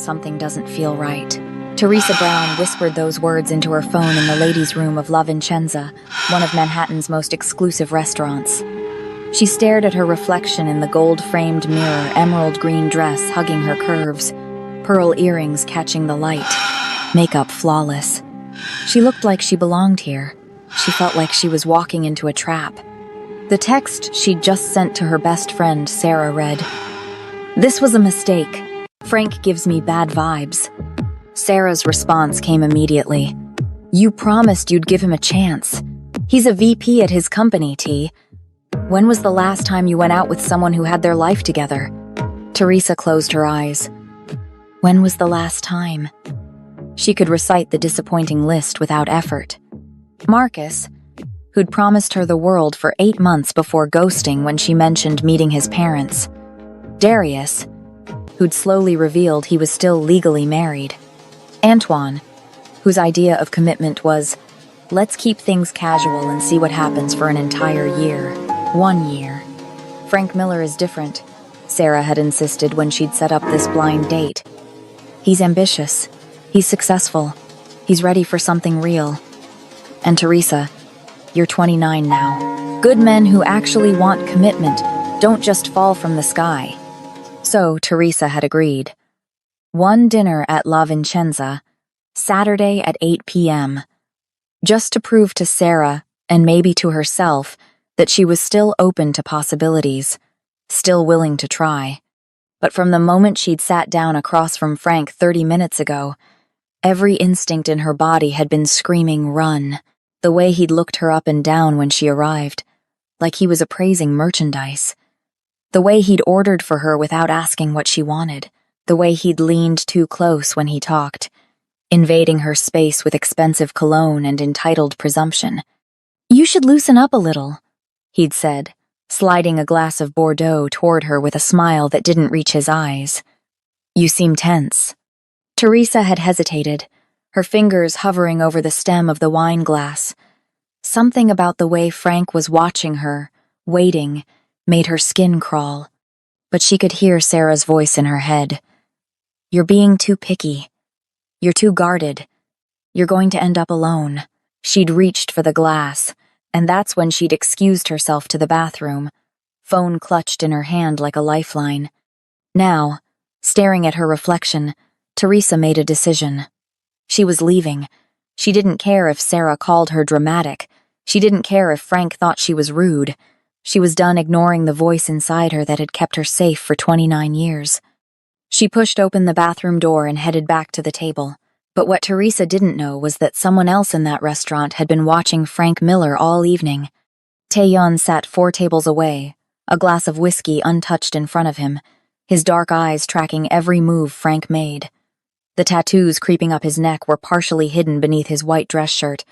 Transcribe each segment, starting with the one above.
Something doesn't feel right. Teresa Brown whispered those words into her phone in the ladies' room of La Vincenza, one of Manhattan's most exclusive restaurants. She stared at her reflection in the gold-framed mirror, emerald green dress hugging her curves, pearl earrings catching the light, makeup flawless. She looked like she belonged here. She felt like she was walking into a trap. The text she'd just sent to her best friend, Sarah, read, "This was a mistake. Frank gives me bad vibes." Sarah's response came immediately. "You promised you'd give him a chance. He's a VP at his company, T. When was the last time you went out with someone who had their life together?" Teresa closed her eyes. When was the last time? She could recite the disappointing list without effort. Marcus, who'd promised her the world for 8 months before ghosting when she mentioned meeting his parents. Darius, who'd slowly revealed he was still legally married. Antoine, whose idea of commitment was, let's keep things casual and see what happens for an entire year. 1 year. Frank Miller is different, Sarah had insisted when she'd set up this blind date. He's ambitious. He's successful. He's ready for something real. And Teresa, you're 29 now. Good men who actually want commitment don't just fall from the sky. So Teresa had agreed. One dinner at La Vincenza, Saturday at 8 p.m. Just to prove to Sarah, and maybe to herself, that she was still open to possibilities, still willing to try. But from the moment she'd sat down across from Frank 30 minutes ago, every instinct in her body had been screaming run, the way he'd looked her up and down when she arrived, like he was appraising merchandise. The way he'd ordered for her without asking what she wanted, the way he'd leaned too close when he talked, invading her space with expensive cologne and entitled presumption. "You should loosen up a little," he'd said, sliding a glass of Bordeaux toward her with a smile that didn't reach his eyes. "You seem tense." Teresa had hesitated, her fingers hovering over the stem of the wine glass. Something about the way Frank was watching her, waiting, made her skin crawl. But she could hear Sarah's voice in her head. "You're being too picky. You're too guarded. You're going to end up alone." She'd reached for the glass, and that's when she'd excused herself to the bathroom, phone clutched in her hand like a lifeline. Now, staring at her reflection, Teresa made a decision. She was leaving. She didn't care if Sarah called her dramatic. She didn't care if Frank thought she was rude. She was done ignoring the voice inside her that had kept her safe for 29 years. She pushed open the bathroom door and headed back to the table. But what Teresa didn't know was that someone else in that restaurant had been watching Frank Miller all evening. Taeyeon sat 4 tables away, a glass of whiskey untouched in front of him, his dark eyes tracking every move Frank made. The tattoos creeping up his neck were partially hidden beneath his white dress shirt,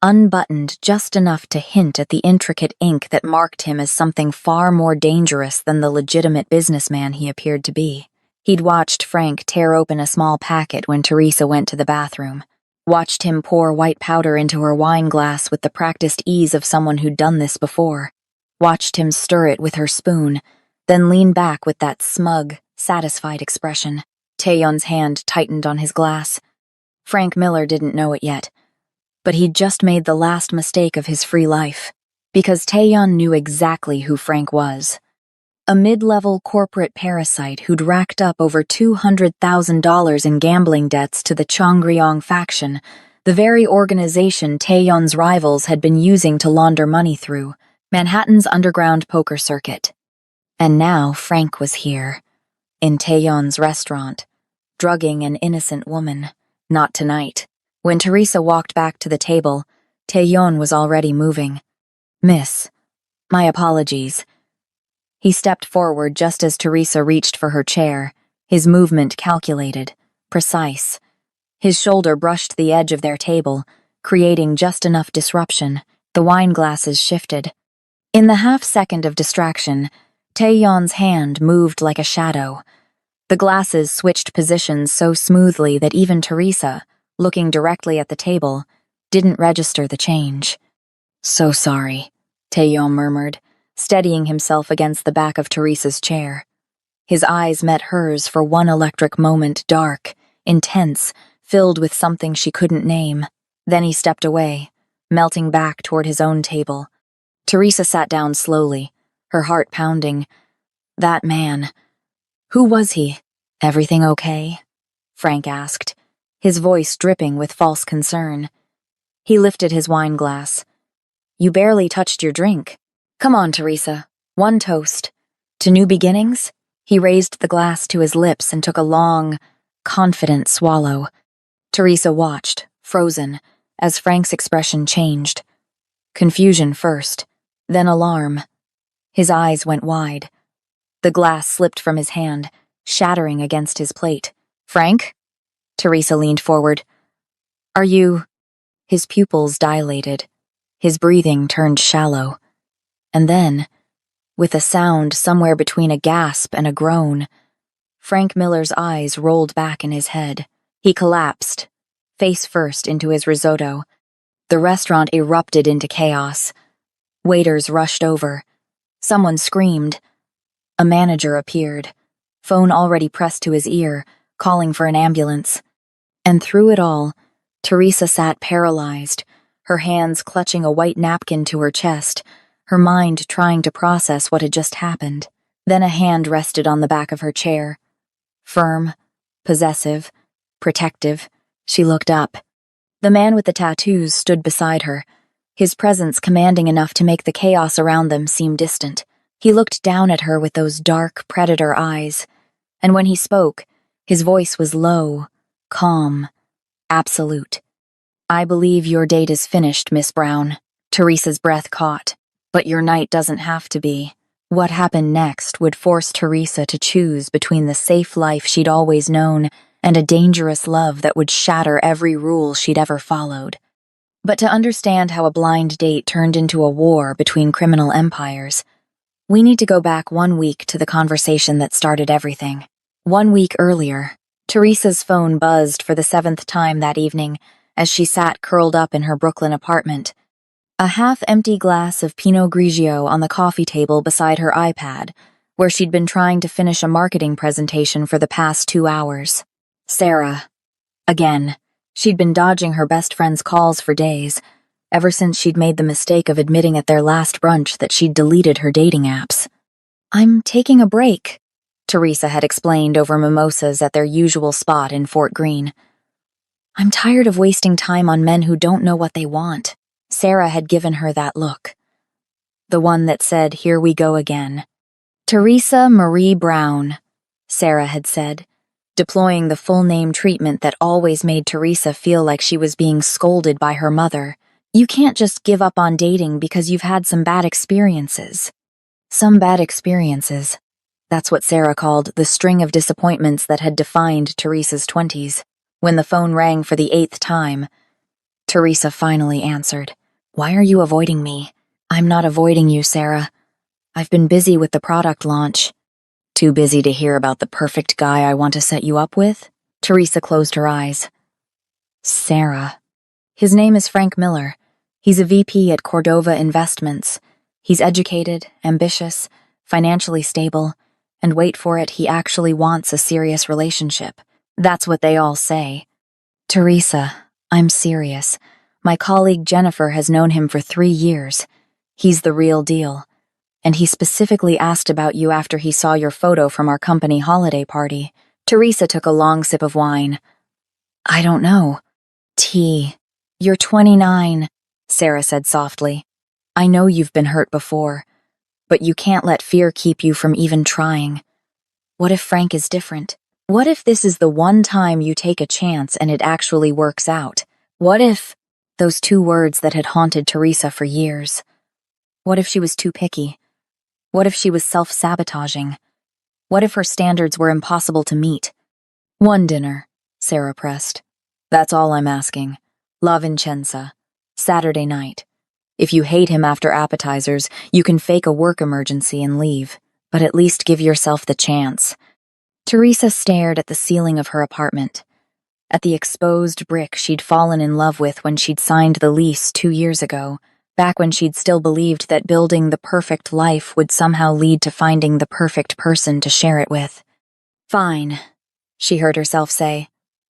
unbuttoned just enough to hint at the intricate ink that marked him as something far more dangerous than the legitimate businessman he appeared to be. He'd watched Frank tear open a small packet when Teresa went to the bathroom, watched him pour white powder into her wine glass with the practiced ease of someone who'd done this before, watched him stir it with her spoon, then lean back with that smug, satisfied expression. Taeyeon's hand tightened on his glass. Frank Miller didn't know it yet, but he'd just made the last mistake of his free life, because Taeyeon knew exactly who Frank was. A mid-level corporate parasite who'd racked up over $200,000 in gambling debts to the Chongryong faction, the very organization Taeyeon's rivals had been using to launder money through, Manhattan's underground poker circuit. And now Frank was here, in Taeyeon's restaurant, drugging an innocent woman. Not tonight. When Teresa walked back to the table, Taeyeon was already moving. "Miss, my apologies." He stepped forward just as Teresa reached for her chair, his movement calculated, precise. His shoulder brushed the edge of their table, creating just enough disruption. The wine glasses shifted. In the half-second of distraction, Taeyeon's hand moved like a shadow. The glasses switched positions so smoothly that even Teresa, looking directly at the table, didn't register the change. "So sorry," Taeyeon murmured, steadying himself against the back of Teresa's chair. His eyes met hers for one electric moment, dark, intense, filled with something she couldn't name. Then he stepped away, melting back toward his own table. Teresa sat down slowly, her heart pounding. That man. Who was he? Everything okay? Frank asked, his voice dripping with false concern. He lifted his wine glass. You barely touched your drink. Come on, Teresa. One toast. To new beginnings? He raised the glass to his lips and took a long, confident swallow. Teresa watched, frozen, as Frank's expression changed. Confusion first, then alarm. His eyes went wide. The glass slipped from his hand, shattering against his plate. Frank? Teresa leaned forward. Are you... His pupils dilated. His breathing turned shallow. And then, with a sound somewhere between a gasp and a groan, Frank Miller's eyes rolled back in his head. He collapsed, face first into his risotto. The restaurant erupted into chaos. Waiters rushed over. Someone screamed. A manager appeared, phone already pressed to his ear, calling for an ambulance. And through it all, Teresa sat paralyzed, her hands clutching a white napkin to her chest, her mind trying to process what had just happened. Then a hand rested on the back of her chair. Firm, possessive, protective, she looked up. The man with the tattoos stood beside her, his presence commanding enough to make the chaos around them seem distant. He looked down at her with those dark predator eyes, and when he spoke, his voice was low, calm, absolute. I believe your date is finished, Miss Brown. Teresa's breath caught. But your night doesn't have to be. What happened next would force Teresa to choose between the safe life she'd always known and a dangerous love that would shatter every rule she'd ever followed. But to understand how a blind date turned into a war between criminal empires, we need to go back 1 week to the conversation that started everything. 1 week earlier, Teresa's phone buzzed for the 7th time that evening as she sat curled up in her Brooklyn apartment. A half-empty glass of Pinot Grigio on the coffee table beside her iPad, where she'd been trying to finish a marketing presentation for the past 2 hours. Sarah. Again. She'd been dodging her best friend's calls for days, ever since she'd made the mistake of admitting at their last brunch that she'd deleted her dating apps. I'm taking a break, Teresa had explained over mimosas at their usual spot in Fort Greene. I'm tired of wasting time on men who don't know what they want. Sarah had given her that look. The one that said, here we go again. Teresa Marie Brown, Sarah had said, deploying the full-name treatment that always made Teresa feel like she was being scolded by her mother. You can't just give up on dating because you've had some bad experiences. Some bad experiences. That's what Sarah called the string of disappointments that had defined Teresa's 20s. When the phone rang for the 8th time, Teresa finally answered. Why are you avoiding me? I'm not avoiding you, Sarah. I've been busy with the product launch. Too busy to hear about the perfect guy I want to set you up with? Teresa closed her eyes. Sarah. His name is Frank Miller. He's a VP at Cordova Investments. He's educated, ambitious, financially stable, and wait for it, he actually wants a serious relationship. That's what they all say. Teresa, I'm serious. My colleague Jennifer has known him for 3 years. He's the real deal. And he specifically asked about you after he saw your photo from our company holiday party. Teresa took a long sip of wine. I don't know. T. You're 29, Sarah said softly. I know you've been hurt before, but you can't let fear keep you from even trying. What if Frank is different? What if this is the one time you take a chance and it actually works out? What if... Those 2 words that had haunted Teresa for years. What if she was too picky? What if she was self-sabotaging? What if her standards were impossible to meet? 1 dinner, Sarah pressed. That's all I'm asking. La Vincenza. Saturday night. If you hate him after appetizers, you can fake a work emergency and leave, but at least give yourself the chance. Teresa stared at the ceiling of her apartment, at the exposed brick she'd fallen in love with when she'd signed the lease 2 years ago, back when she'd still believed that building the perfect life would somehow lead to finding the perfect person to share it with. "Fine," she heard herself say.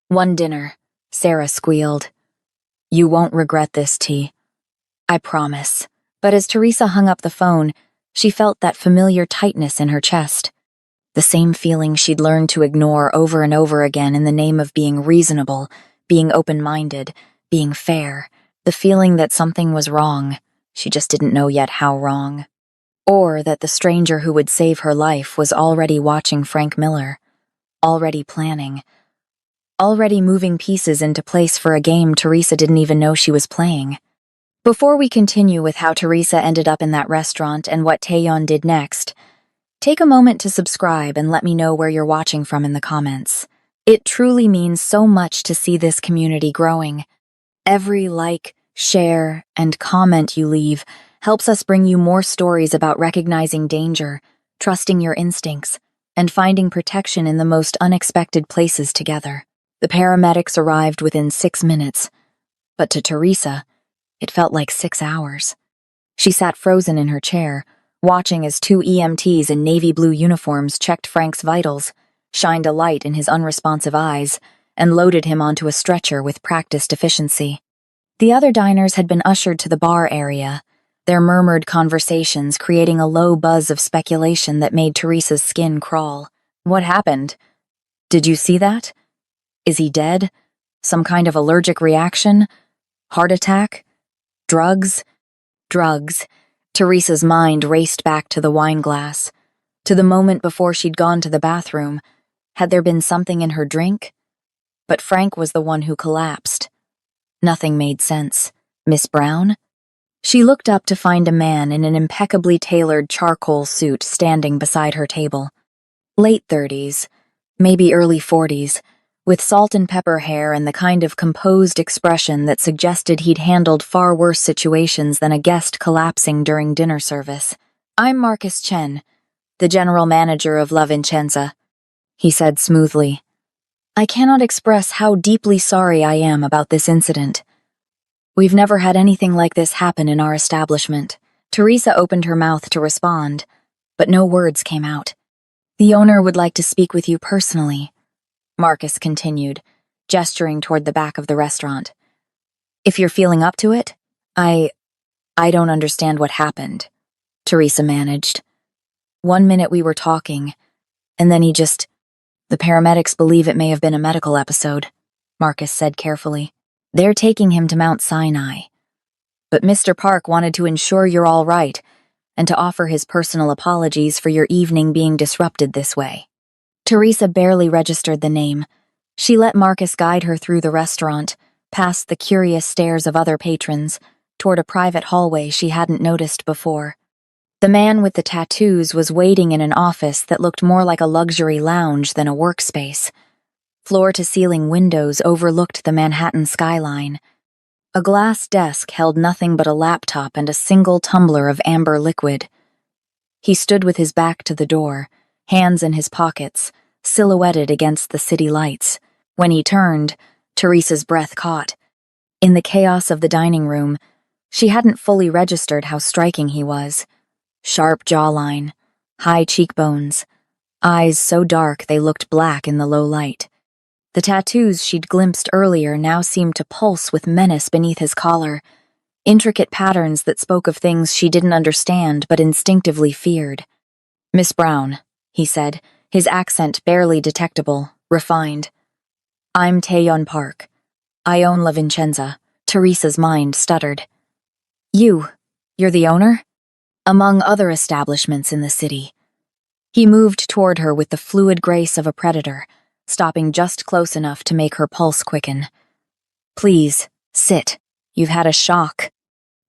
"One dinner," Sarah squealed. "You won't regret this, T. I promise." But as Teresa hung up the phone, she felt that familiar tightness in her chest. The same feeling she'd learned to ignore over and over again in the name of being reasonable, being open-minded, being fair. The feeling that something was wrong, she just didn't know yet how wrong. Or that the stranger who would save her life was already watching Frank Miller, already planning, already moving pieces into place for a game Teresa didn't even know she was playing. Before we continue with how Teresa ended up in that restaurant and what Taeyeon did next, take a moment to subscribe and let me know where you're watching from in the comments. It truly means so much to see this community growing. Every like, share, and comment you leave helps us bring you more stories about recognizing danger, trusting your instincts, and finding protection in the most unexpected places together. The paramedics arrived within 6 minutes, but to Teresa, it felt like 6 hours. She sat frozen in her chair, watching as 2 EMTs in navy blue uniforms checked Frank's vitals, shined a light in his unresponsive eyes, and loaded him onto a stretcher with practiced efficiency. The other diners had been ushered to the bar area, their murmured conversations creating a low buzz of speculation that made Teresa's skin crawl. What happened? Did you see that? Is he dead? Some kind of allergic reaction? Heart attack? Drugs? Drugs. Teresa's mind raced back to the wine glass, to the moment before she'd gone to the bathroom. Had there been something in her drink? But Frank was the one who collapsed. Nothing made sense. Miss Brown? She looked up to find a man in an impeccably tailored charcoal suit standing beside her table. Late 30s, maybe early 40s, with salt and pepper hair and the kind of composed expression that suggested he'd handled far worse situations than a guest collapsing during dinner service. "I'm Marcus Chen, the general manager of La Vincenza," he said smoothly. "I cannot express how deeply sorry I am about this incident. We've never had anything like this happen in our establishment." Teresa opened her mouth to respond, but no words came out. "The owner would like to speak with you personally," Marcus continued, gesturing toward the back of the restaurant. "If you're feeling up to it, I don't understand what happened," Teresa managed. "One minute we were talking, and then the paramedics believe it may have been a medical episode," Marcus said carefully. "They're taking him to Mount Sinai. But Mr. Park wanted to ensure you're all right, and to offer his personal apologies for your evening being disrupted this way." Teresa barely registered the name. She let Marcus guide her through the restaurant, past the curious stares of other patrons, toward a private hallway she hadn't noticed before. The man with the tattoos was waiting in an office that looked more like a luxury lounge than a workspace. Floor-to-ceiling windows overlooked the Manhattan skyline. A glass desk held nothing but a laptop and a single tumbler of amber liquid. He stood with his back to the door, hands in his pockets, silhouetted against the city lights. When he turned, Teresa's breath caught. In the chaos of the dining room, she hadn't fully registered how striking he was. Sharp jawline, high cheekbones, eyes so dark they looked black in the low light. The tattoos she'd glimpsed earlier now seemed to pulse with menace beneath his collar, intricate patterns that spoke of things she didn't understand but instinctively feared. "Miss Brown," he said, his accent barely detectable, refined. "I'm Taeyeon Park. I own La Vincenza." Teresa's mind stuttered. You're the owner?" "Among other establishments in the city." He moved toward her with the fluid grace of a predator, stopping just close enough to make her pulse quicken. "Please, sit. You've had a shock."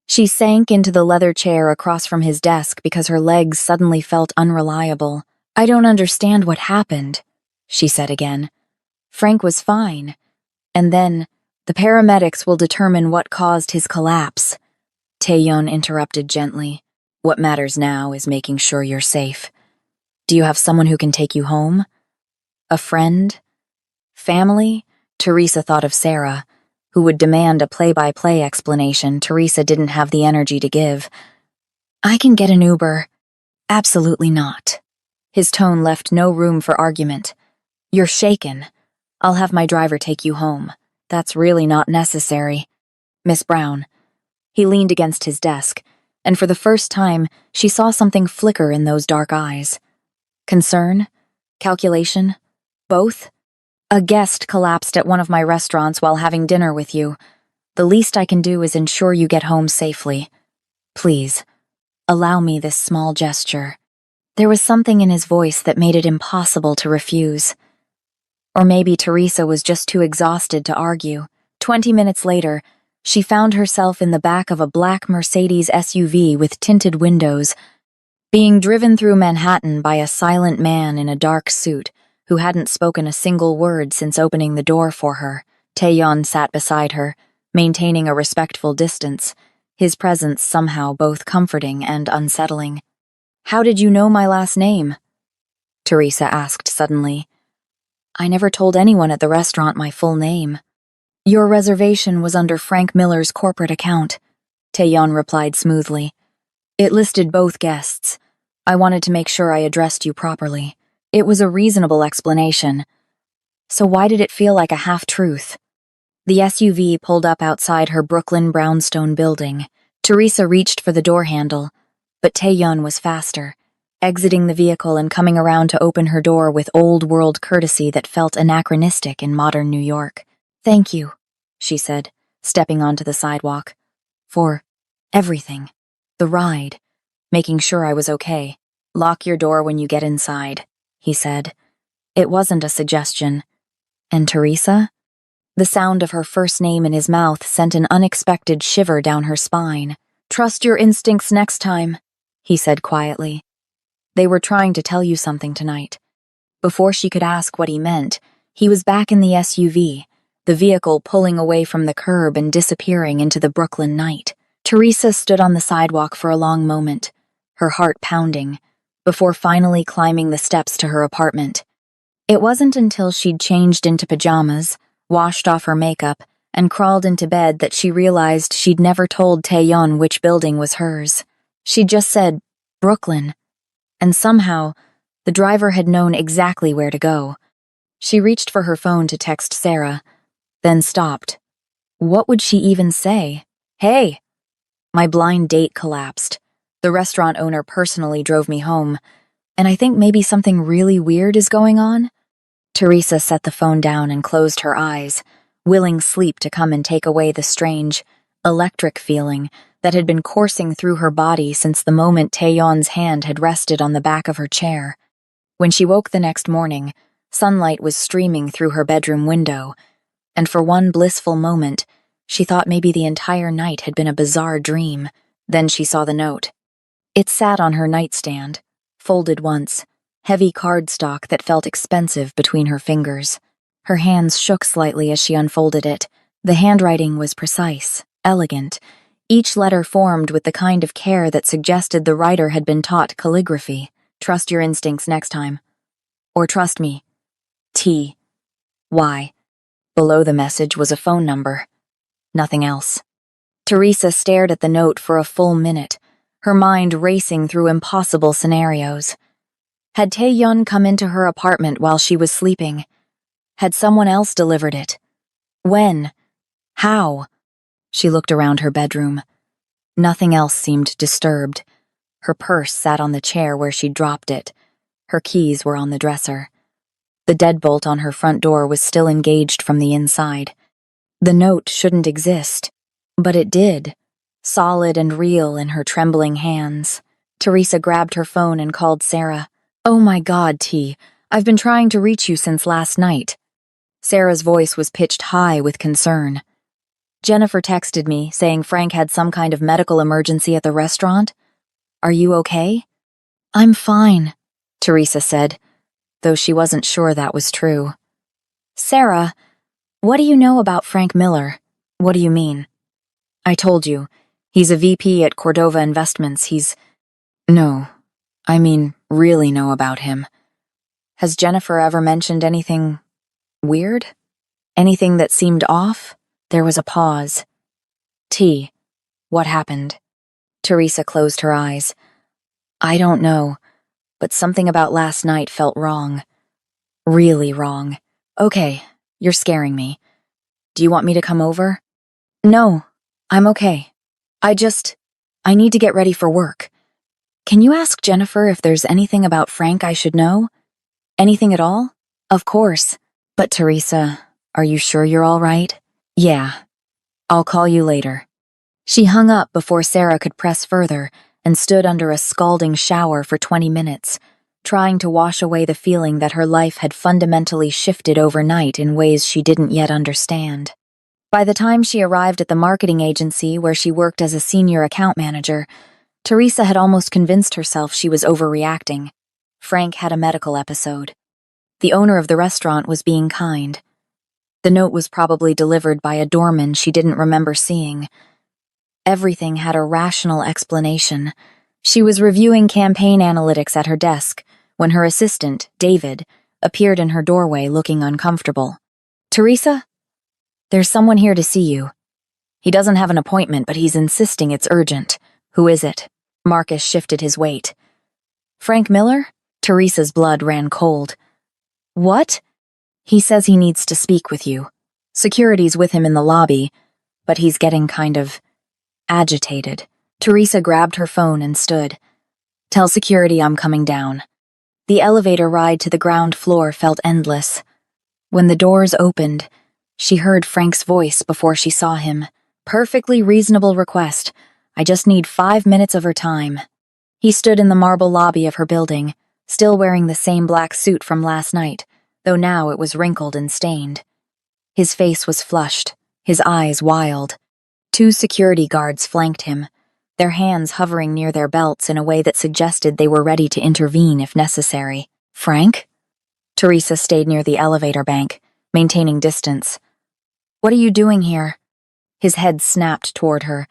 She sank into the leather chair across from his desk because her legs suddenly felt unreliable. "I don't understand what happened," she said again. "Frank was fine. And then, the paramedics will determine what caused his collapse." Taeyeon interrupted gently. "What matters now is making sure you're safe. Do you have someone who can take you home? A friend? Family?" Teresa thought of Sarah, who would demand a play-by-play explanation Teresa didn't have the energy to give. "I can get an Uber." "Absolutely not." His tone left no room for argument. "You're shaken. I'll have my driver take you home." "That's really not necessary." "Miss Brown." He leaned against his desk, and for the first time, she saw something flicker in those dark eyes. Concern? Calculation? Both? "A guest collapsed at one of my restaurants while having dinner with you. The least I can do is ensure you get home safely. Please, allow me this small gesture." There was something in his voice that made it impossible to refuse. Or maybe Teresa was just too exhausted to argue. 20 minutes later, she found herself in the back of a black Mercedes SUV with tinted windows, being driven through Manhattan by a silent man in a dark suit who hadn't spoken a single word since opening the door for her. Taeyeon sat beside her, maintaining a respectful distance, his presence somehow both comforting and unsettling. "How did you know my last name?" Teresa asked suddenly. "I never told anyone at the restaurant my full name." "Your reservation was under Frank Miller's corporate account," Taeyeon replied smoothly. "It listed both guests. I wanted to make sure I addressed you properly." It was a reasonable explanation. So why did it feel like a half-truth? The SUV pulled up outside her Brooklyn brownstone building. Teresa reached for the door handle, but Taeyeon was faster, exiting the vehicle and coming around to open her door with old-world courtesy that felt anachronistic in modern New York. "Thank you," she said, stepping onto the sidewalk. "For everything. The ride. Making sure I was okay. Lock your door when you get inside," he said. It wasn't a suggestion. And Teresa? The sound of her first name in his mouth sent an unexpected shiver down her spine. "Trust your instincts next time," he said quietly. "They were trying to tell you something tonight." Before she could ask what he meant, he was back in the SUV, the vehicle pulling away from the curb and disappearing into the Brooklyn night. Teresa stood on the sidewalk for a long moment, her heart pounding, before finally climbing the steps to her apartment. It wasn't until she'd changed into pajamas, washed off her makeup, and crawled into bed that she realized she'd never told Taeyeon which building was hers. She'd just said, Brooklyn. And somehow, the driver had known exactly where to go. She reached for her phone to text Sarah, then stopped. What would she even say? "Hey!" My blind date collapsed. The restaurant owner personally drove me home, and I think maybe something really weird is going on. Teresa set the phone down and closed her eyes, willing sleep to come and take away the strange, electric feeling that had been coursing through her body since the moment Taeyeon's hand had rested on the back of her chair. When she woke the next morning, sunlight was streaming through her bedroom window, and for one blissful moment, she thought maybe the entire night had been a bizarre dream. Then she saw the note. It sat on her nightstand, folded once, heavy cardstock that felt expensive between her fingers. Her hands shook slightly as she unfolded it. The handwriting was precise, elegant, each letter formed with the kind of care that suggested the writer had been taught calligraphy. "Trust your instincts next time." Or "Trust me. T. Y." Below the message was a phone number. Nothing else. Teresa stared at the note for a full minute, her mind racing through impossible scenarios. Had Taeyeon come into her apartment while she was sleeping? Had someone else delivered it? When? How? She looked around her bedroom. Nothing else seemed disturbed. Her purse sat on the chair where she'd dropped it. Her keys were on the dresser. The deadbolt on her front door was still engaged from the inside. The note shouldn't exist, but it did, solid and real in her trembling hands. Teresa grabbed her phone and called Sarah. "Oh my God, T. I've been trying to reach you since last night." Sarah's voice was pitched high with concern. "Jennifer texted me, saying Frank had some kind of medical emergency at the restaurant. Are you okay?" "I'm fine," Teresa said, though she wasn't sure that was true. "Sarah, what do you know about Frank Miller?" "What do you mean?" "I told you. He's a VP at Cordova Investments. No, I mean, really know about him. Has Jennifer ever mentioned anything weird? Anything that seemed off?" There was a pause. T. What happened? Teresa closed her eyes. I don't know, but something about last night felt wrong. Really wrong. Okay, you're scaring me. Do you want me to come over? No, I'm okay. I need to get ready for work. Can you ask Jennifer if there's anything about Frank I should know? Anything at all? Of course. But Teresa, are you sure you're all right? Yeah. I'll call you later. She hung up before Sarah could press further and stood under a scalding shower for 20 minutes, trying to wash away the feeling that her life had fundamentally shifted overnight in ways she didn't yet understand. By the time she arrived at the marketing agency where she worked as a senior account manager, Teresa had almost convinced herself she was overreacting. Frank had a medical episode. The owner of the restaurant was being kind. The note was probably delivered by a doorman she didn't remember seeing. Everything had a rational explanation. She was reviewing campaign analytics at her desk when her assistant, David, appeared in her doorway looking uncomfortable. Teresa? There's someone here to see you. He doesn't have an appointment, but he's insisting it's urgent. Who is it? Marcus shifted his weight. Frank Miller? Teresa's blood ran cold. What? He says he needs to speak with you. Security's with him in the lobby, but he's getting kind of agitated. Teresa grabbed her phone and stood. Tell security I'm coming down. The elevator ride to the ground floor felt endless. When the doors opened, she heard Frank's voice before she saw him. Perfectly reasonable request. I just need 5 minutes of her time. He stood in the marble lobby of her building, still wearing the same black suit from last night, though now it was wrinkled and stained. His face was flushed, his eyes wild. 2 security guards flanked him, their hands hovering near their belts in a way that suggested they were ready to intervene if necessary. Frank? Teresa stayed near the elevator bank, maintaining distance. What are you doing here? His head snapped toward her,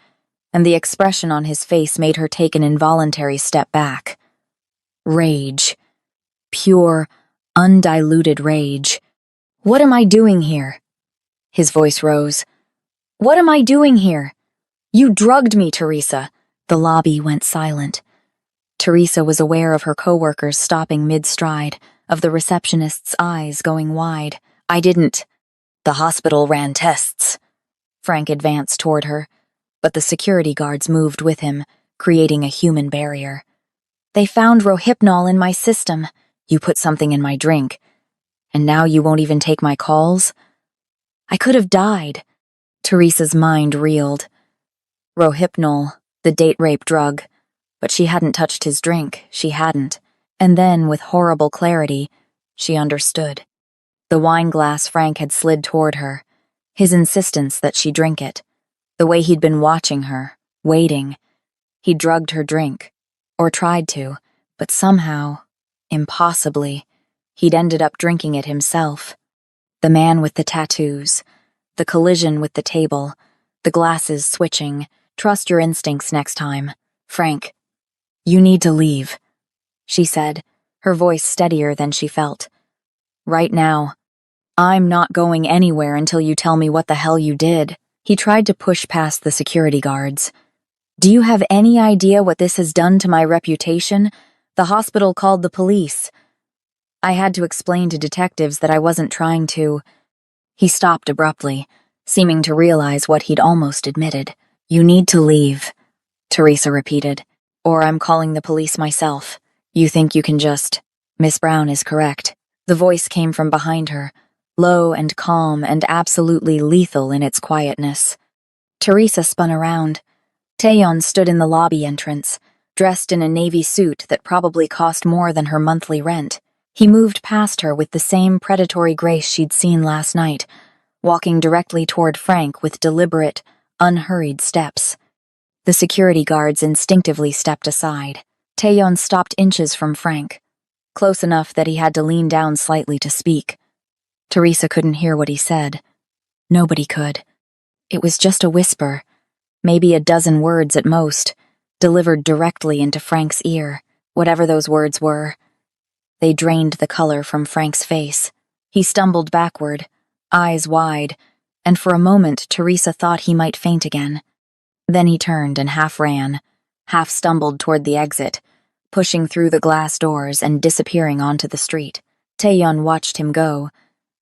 and the expression on his face made her take an involuntary step back. Rage. Pure, undiluted rage. What am I doing here? His voice rose. What am I doing here? You drugged me, Teresa. The lobby went silent. Teresa was aware of her coworkers stopping mid-stride, of the receptionist's eyes going wide. I didn't. The hospital ran tests. Frank advanced toward her, but the security guards moved with him, creating a human barrier. They found Rohypnol in my system. You put something in my drink. And now you won't even take my calls? I could have died. Teresa's mind reeled. Rohypnol, the date rape drug. But she hadn't touched his drink, she hadn't. And then, with horrible clarity, she understood. The wine glass Frank had slid toward her, his insistence that she drink it, the way he'd been watching her, waiting. He drugged her drink, or tried to, but somehow, impossibly, he'd ended up drinking it himself. The man with the tattoos, the collision with the table, the glasses switching. Trust your instincts next time. Frank, you need to leave, she said, her voice steadier than she felt. Right now. I'm not going anywhere until you tell me what the hell you did. He tried to push past the security guards. Do you have any idea what this has done to my reputation? The hospital called the police. I had to explain to detectives that I wasn't trying to. He stopped abruptly, seeming to realize what he'd almost admitted. You need to leave, Teresa repeated, or I'm calling the police myself. You think you can just... Miss Brown is correct. The voice came from behind her, low and calm and absolutely lethal in its quietness. Teresa spun around. Taeyeon stood in the lobby entrance, dressed in a navy suit that probably cost more than her monthly rent. He moved past her with the same predatory grace she'd seen last night, walking directly toward Frank with deliberate, unhurried steps. The security guards instinctively stepped aside. Taeyeon stopped inches from Frank, close enough that he had to lean down slightly to speak. Teresa couldn't hear what he said. Nobody could. It was just a whisper, maybe a dozen words at most, delivered directly into Frank's ear, whatever those words were. They drained the color from Frank's face. He stumbled backward, eyes wide, and for a moment Teresa thought he might faint again. Then he turned and half ran, half stumbled toward the exit, pushing through the glass doors and disappearing onto the street. Taeyeon watched him go,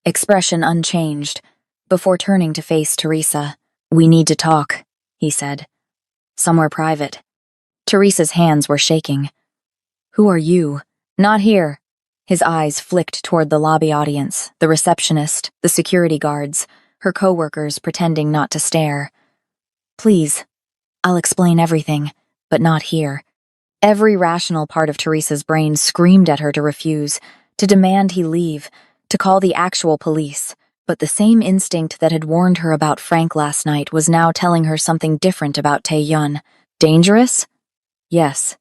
expression unchanged, before turning to face Teresa. "We need to talk," he said. "Somewhere private." Teresa's hands were shaking. "Who are you?" "Not here." His eyes flicked toward the lobby audience, the receptionist, the security guards, her co-workers pretending not to stare. "Please, I'll explain everything, but not here." Every rational part of Teresa's brain screamed at her to refuse, to demand he leave, to call the actual police, but the same instinct that had warned her about Frank last night was now telling her something different about Taeyeon. Dangerous? Yes,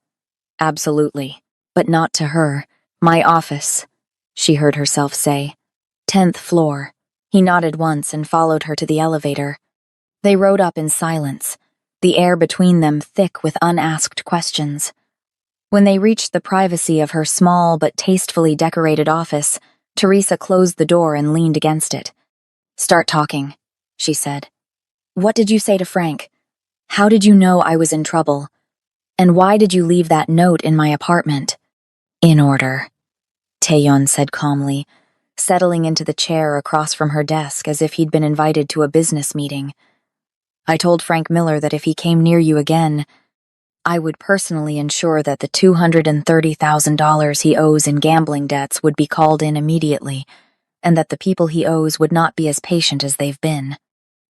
absolutely, but not to her. "My office," she heard herself say. 10th floor. He nodded once and followed her to the elevator. They rode up in silence, the air between them thick with unasked questions. When they reached the privacy of her small but tastefully decorated office, Teresa closed the door and leaned against it. "Start talking," she said. "What did you say to Frank? How did you know I was in trouble? And why did you leave that note in my apartment?" "In order," Taeyeon said calmly, settling into the chair across from her desk as if he'd been invited to a business meeting. "I told Frank Miller that if he came near you again, I would personally ensure that the $230,000 he owes in gambling debts would be called in immediately, and that the people he owes would not be as patient as they've been.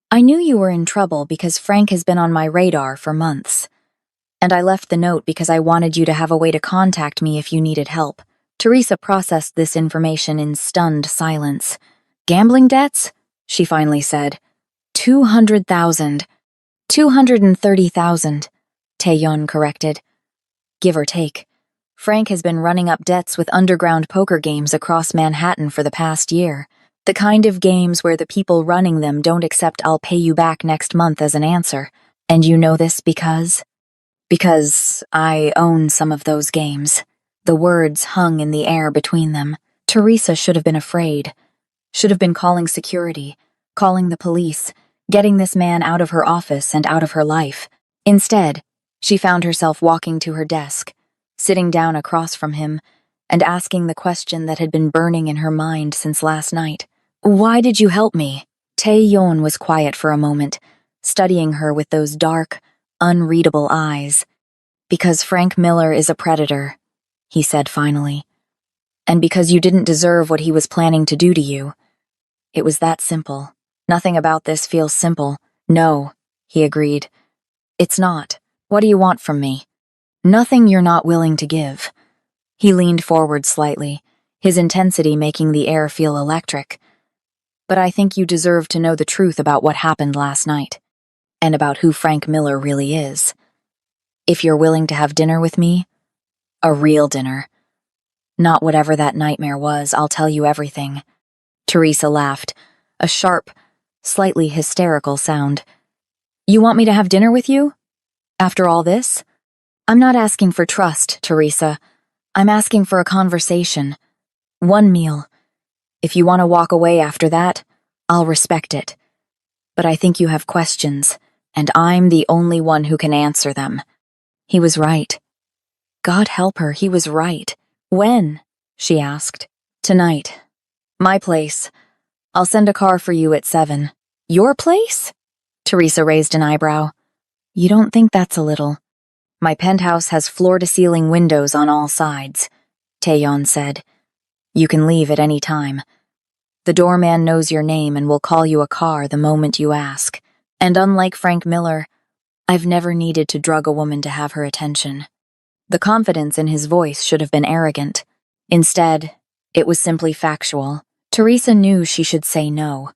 I knew you were in trouble because Frank has been on my radar for months, and I left the note because I wanted you to have a way to contact me if you needed help." Teresa processed this information in stunned silence. "Gambling debts?" she finally said. 200,000. 230,000, Taeyeon corrected. "Give or take. Frank has been running up debts with underground poker games across Manhattan for the past year. The kind of games where the people running them don't accept 'I'll pay you back next month' as an answer. And you know this because?" "Because I own some of those games." The words hung in the air between them. Teresa should have been afraid. Should have been calling security, calling the police, getting this man out of her office and out of her life. Instead, she found herself walking to her desk, sitting down across from him, and asking the question that had been burning in her mind since last night. "Why did you help me?" Taeyeon was quiet for a moment, studying her with those dark, unreadable eyes. "Because Frank Miller is a predator," he said finally. "And because you didn't deserve what he was planning to do to you. It was that simple. Nothing about this feels simple." "No," he agreed. "It's not. What do you want from me?" "Nothing you're not willing to give." He leaned forward slightly, his intensity making the air feel electric. "But I think you deserve to know the truth about what happened last night, and about who Frank Miller really is. If you're willing to have dinner with me, a real dinner, not whatever that nightmare was, I'll tell you everything." Teresa laughed, a sharp, slightly hysterical sound. "You want me to have dinner with you? After all this? I'm not asking for trust, Teresa. I'm asking for a conversation. One meal. If you want to walk away after that, I'll respect it. But I think you have questions, and I'm the only one who can answer them." He was right. God help her, he was right. "When?" she asked. "Tonight. My place. I'll send a car for you at 7. "Your place?" Teresa raised an eyebrow. "You don't think that's a little?" "My penthouse has floor-to-ceiling windows on all sides," Taeyeon said. "You can leave at any time. The doorman knows your name and will call you a car the moment you ask. And unlike Frank Miller, I've never needed to drug a woman to have her attention." The confidence in his voice should have been arrogant. Instead, it was simply factual. Teresa knew she should say no,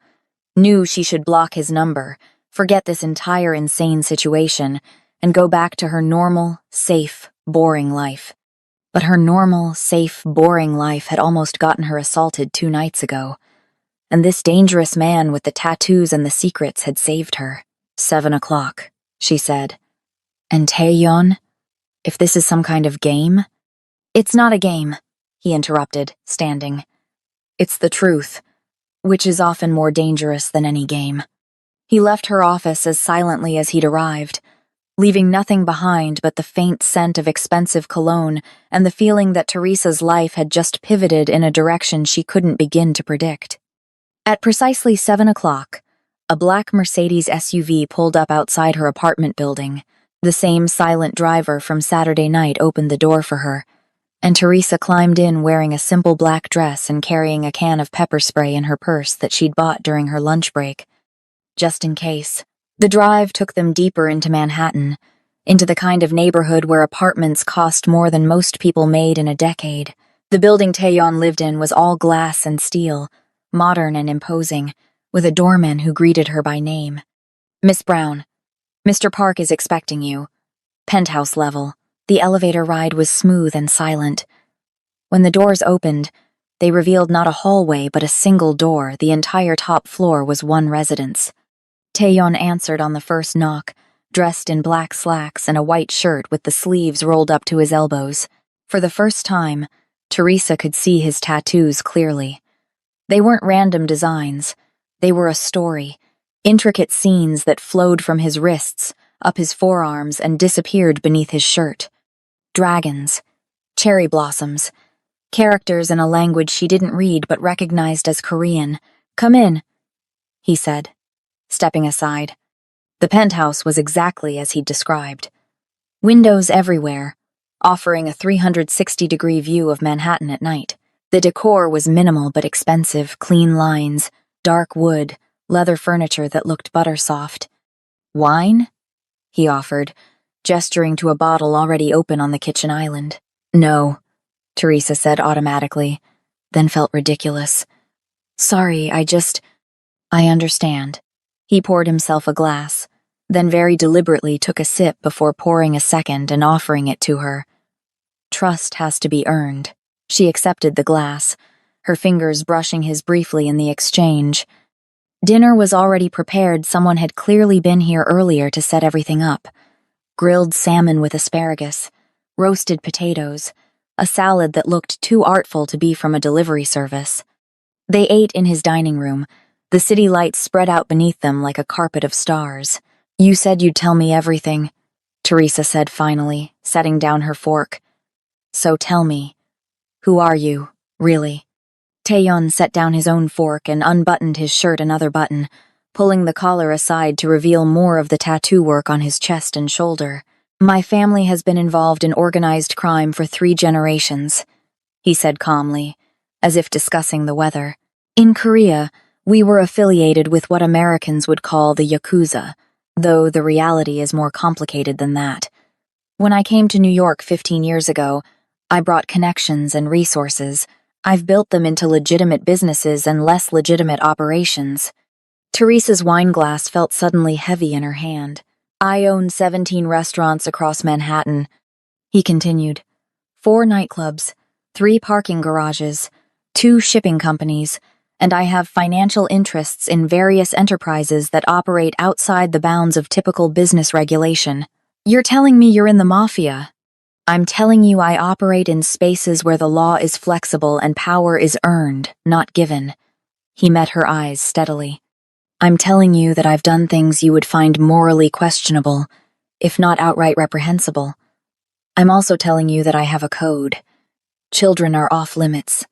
knew she should block his number, forget this entire insane situation, and go back to her normal, safe, boring life. But her normal, safe, boring life had almost gotten her assaulted 2 nights ago, and this dangerous man with the tattoos and the secrets had saved her. 7 o'clock, she said. "And Taeyeon? If this is some kind of game?" "It's not a game," he interrupted, standing. "It's the truth, which is often more dangerous than any game." He left her office as silently as he'd arrived, leaving nothing behind but the faint scent of expensive cologne and the feeling that Teresa's life had just pivoted in a direction she couldn't begin to predict. At precisely 7 o'clock, a black Mercedes SUV pulled up outside her apartment building. The same silent driver from Saturday night opened the door for her, and Teresa climbed in wearing a simple black dress and carrying a can of pepper spray in her purse that she'd bought during her lunch break, just in case. The drive took them deeper into Manhattan, into the kind of neighborhood where apartments cost more than most people made in a decade. The building Taeyeon lived in was all glass and steel, modern and imposing, with a doorman who greeted her by name. "Miss Brown, Mr. Park is expecting you." Penthouse level. The elevator ride was smooth and silent. When the doors opened, they revealed not a hallway but a single door. The entire top floor was one residence. Taeyeon answered on the first knock, dressed in black slacks and a white shirt with the sleeves rolled up to his elbows. For the first time, Teresa could see his tattoos clearly. They weren't random designs. They were a story, intricate scenes that flowed from his wrists, up his forearms, and disappeared beneath his shirt. Dragons, cherry blossoms, characters in a language she didn't read but recognized as Korean. "Come in," he said, stepping aside. The penthouse was exactly as he'd described. Windows everywhere, offering a 360-degree view of Manhattan at night. The decor was minimal but expensive, clean lines, dark wood, leather furniture that looked butter-soft. "Wine?" he offered, gesturing to a bottle already open on the kitchen island. "No," Teresa said automatically, then felt ridiculous. "Sorry, I understand." He poured himself a glass, then very deliberately took a sip before pouring a second and offering it to her. Trust has to be earned. She accepted the glass, her fingers brushing his briefly in the exchange. Dinner was already prepared. Someone had clearly been here earlier to set everything up. Grilled salmon with asparagus, roasted potatoes, a salad that looked too artful to be from a delivery service. They ate in his dining room, the city lights spread out beneath them like a carpet of stars. "You said you'd tell me everything," Teresa said finally, setting down her fork. "So tell me, who are you, really?" Taeyeon set down his own fork and unbuttoned his shirt another button, pulling the collar aside to reveal more of the tattoo work on his chest and shoulder. "My family has been involved in organized crime for 3 generations, he said calmly, as if discussing the weather. "In Korea, we were affiliated with what Americans would call the Yakuza, though the reality is more complicated than that. When I came to New York 15 years ago, I brought connections and resources. I've built them into legitimate businesses and less legitimate operations." Teresa's wine glass felt suddenly heavy in her hand. "I own 17 restaurants across Manhattan," he continued. 4 nightclubs, 3 parking garages, 2 shipping companies, and I have financial interests in various enterprises that operate outside the bounds of typical business regulation. "You're telling me you're in the Mafia?" "I'm telling you I operate in spaces where the law is flexible and power is earned, not given." He met her eyes steadily. "I'm telling you that I've done things you would find morally questionable, if not outright reprehensible. I'm also telling you that I have a code. Children are off limits.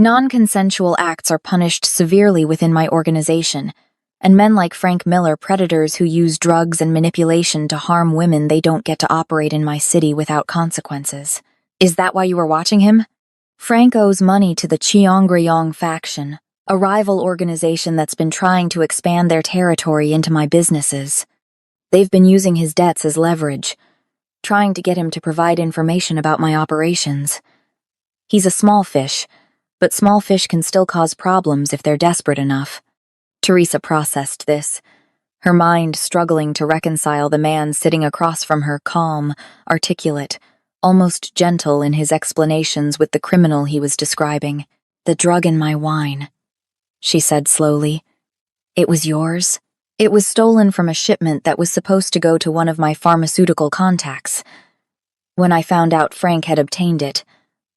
Non-consensual acts are punished severely within my organization, and men like Frank Miller, predators who use drugs and manipulation to harm women, they don't get to operate in my city without consequences." "Is that why you were watching him?" "Frank owes money to the Cheongryong faction, a rival organization that's been trying to expand their territory into my businesses. They've been using his debts as leverage, trying to get him to provide information about my operations. He's a small fish, but small fish can still cause problems if they're desperate enough." Teresa processed this, her mind struggling to reconcile the man sitting across from her, calm, articulate, almost gentle in his explanations, with the criminal he was describing. "The drug in my wine," she said slowly. "It was yours?" "It was stolen from a shipment that was supposed to go to one of my pharmaceutical contacts. When I found out Frank had obtained it,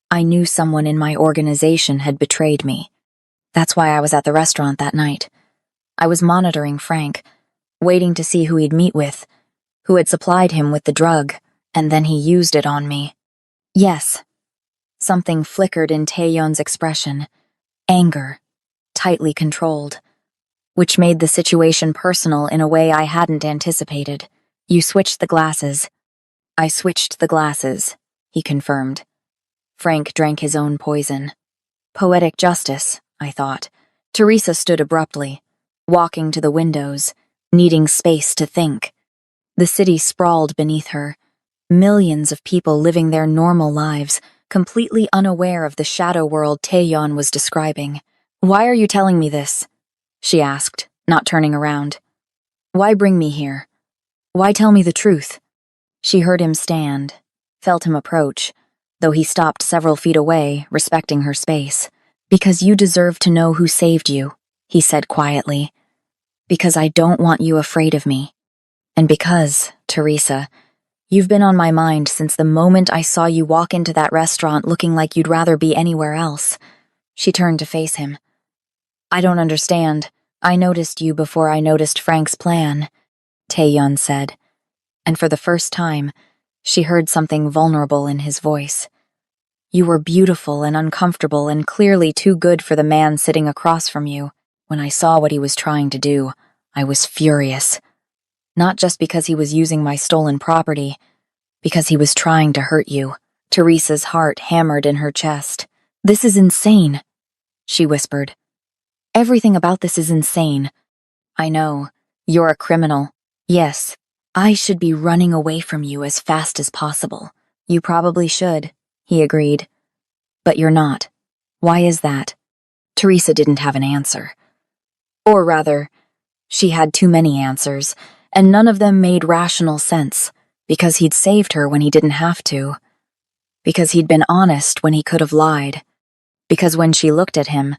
I knew someone in my organization had betrayed me. That's why I was at the restaurant that night. I was monitoring Frank, waiting to see who he'd meet with, who had supplied him with the drug, and then he used it on me. Yes. Something flickered in Taeyeon's expression. Anger, tightly controlled, which made the situation personal in a way I hadn't anticipated. You switched the glasses. I switched the glasses, he confirmed. Frank drank his own poison. Poetic justice, I thought. Teresa stood abruptly, walking to the windows, needing space to think. The city sprawled beneath her, millions of people living their normal lives, completely unaware of the shadow world Taeyeon was describing. Why are you telling me this? She asked, not turning around. Why bring me here? Why tell me the truth? She heard him stand, felt him approach, though he stopped several feet away, respecting her space. Because you deserve to know who saved you, he said quietly. Because I don't want you afraid of me. And because, Teresa, you've been on my mind since the moment I saw you walk into that restaurant looking like you'd rather be anywhere else. She turned to face him. I don't understand. I noticed you before I noticed Frank's plan, Taeyeon said. And for the first time, she heard something vulnerable in his voice. You were beautiful and uncomfortable and clearly too good for the man sitting across from you. When I saw what he was trying to do, I was furious. Not just because he was using my stolen property, because he was trying to hurt you. Teresa's heart hammered in her chest. This is insane, she whispered. Everything about this is insane. I know. You're a criminal. Yes, I should be running away from you as fast as possible. You probably should, he agreed. But you're not. Why is that? Teresa didn't have an answer. Or rather, she had too many answers, and none of them made rational sense, because he'd saved her when he didn't have to. Because he'd been honest when he could have lied. Because when she looked at him,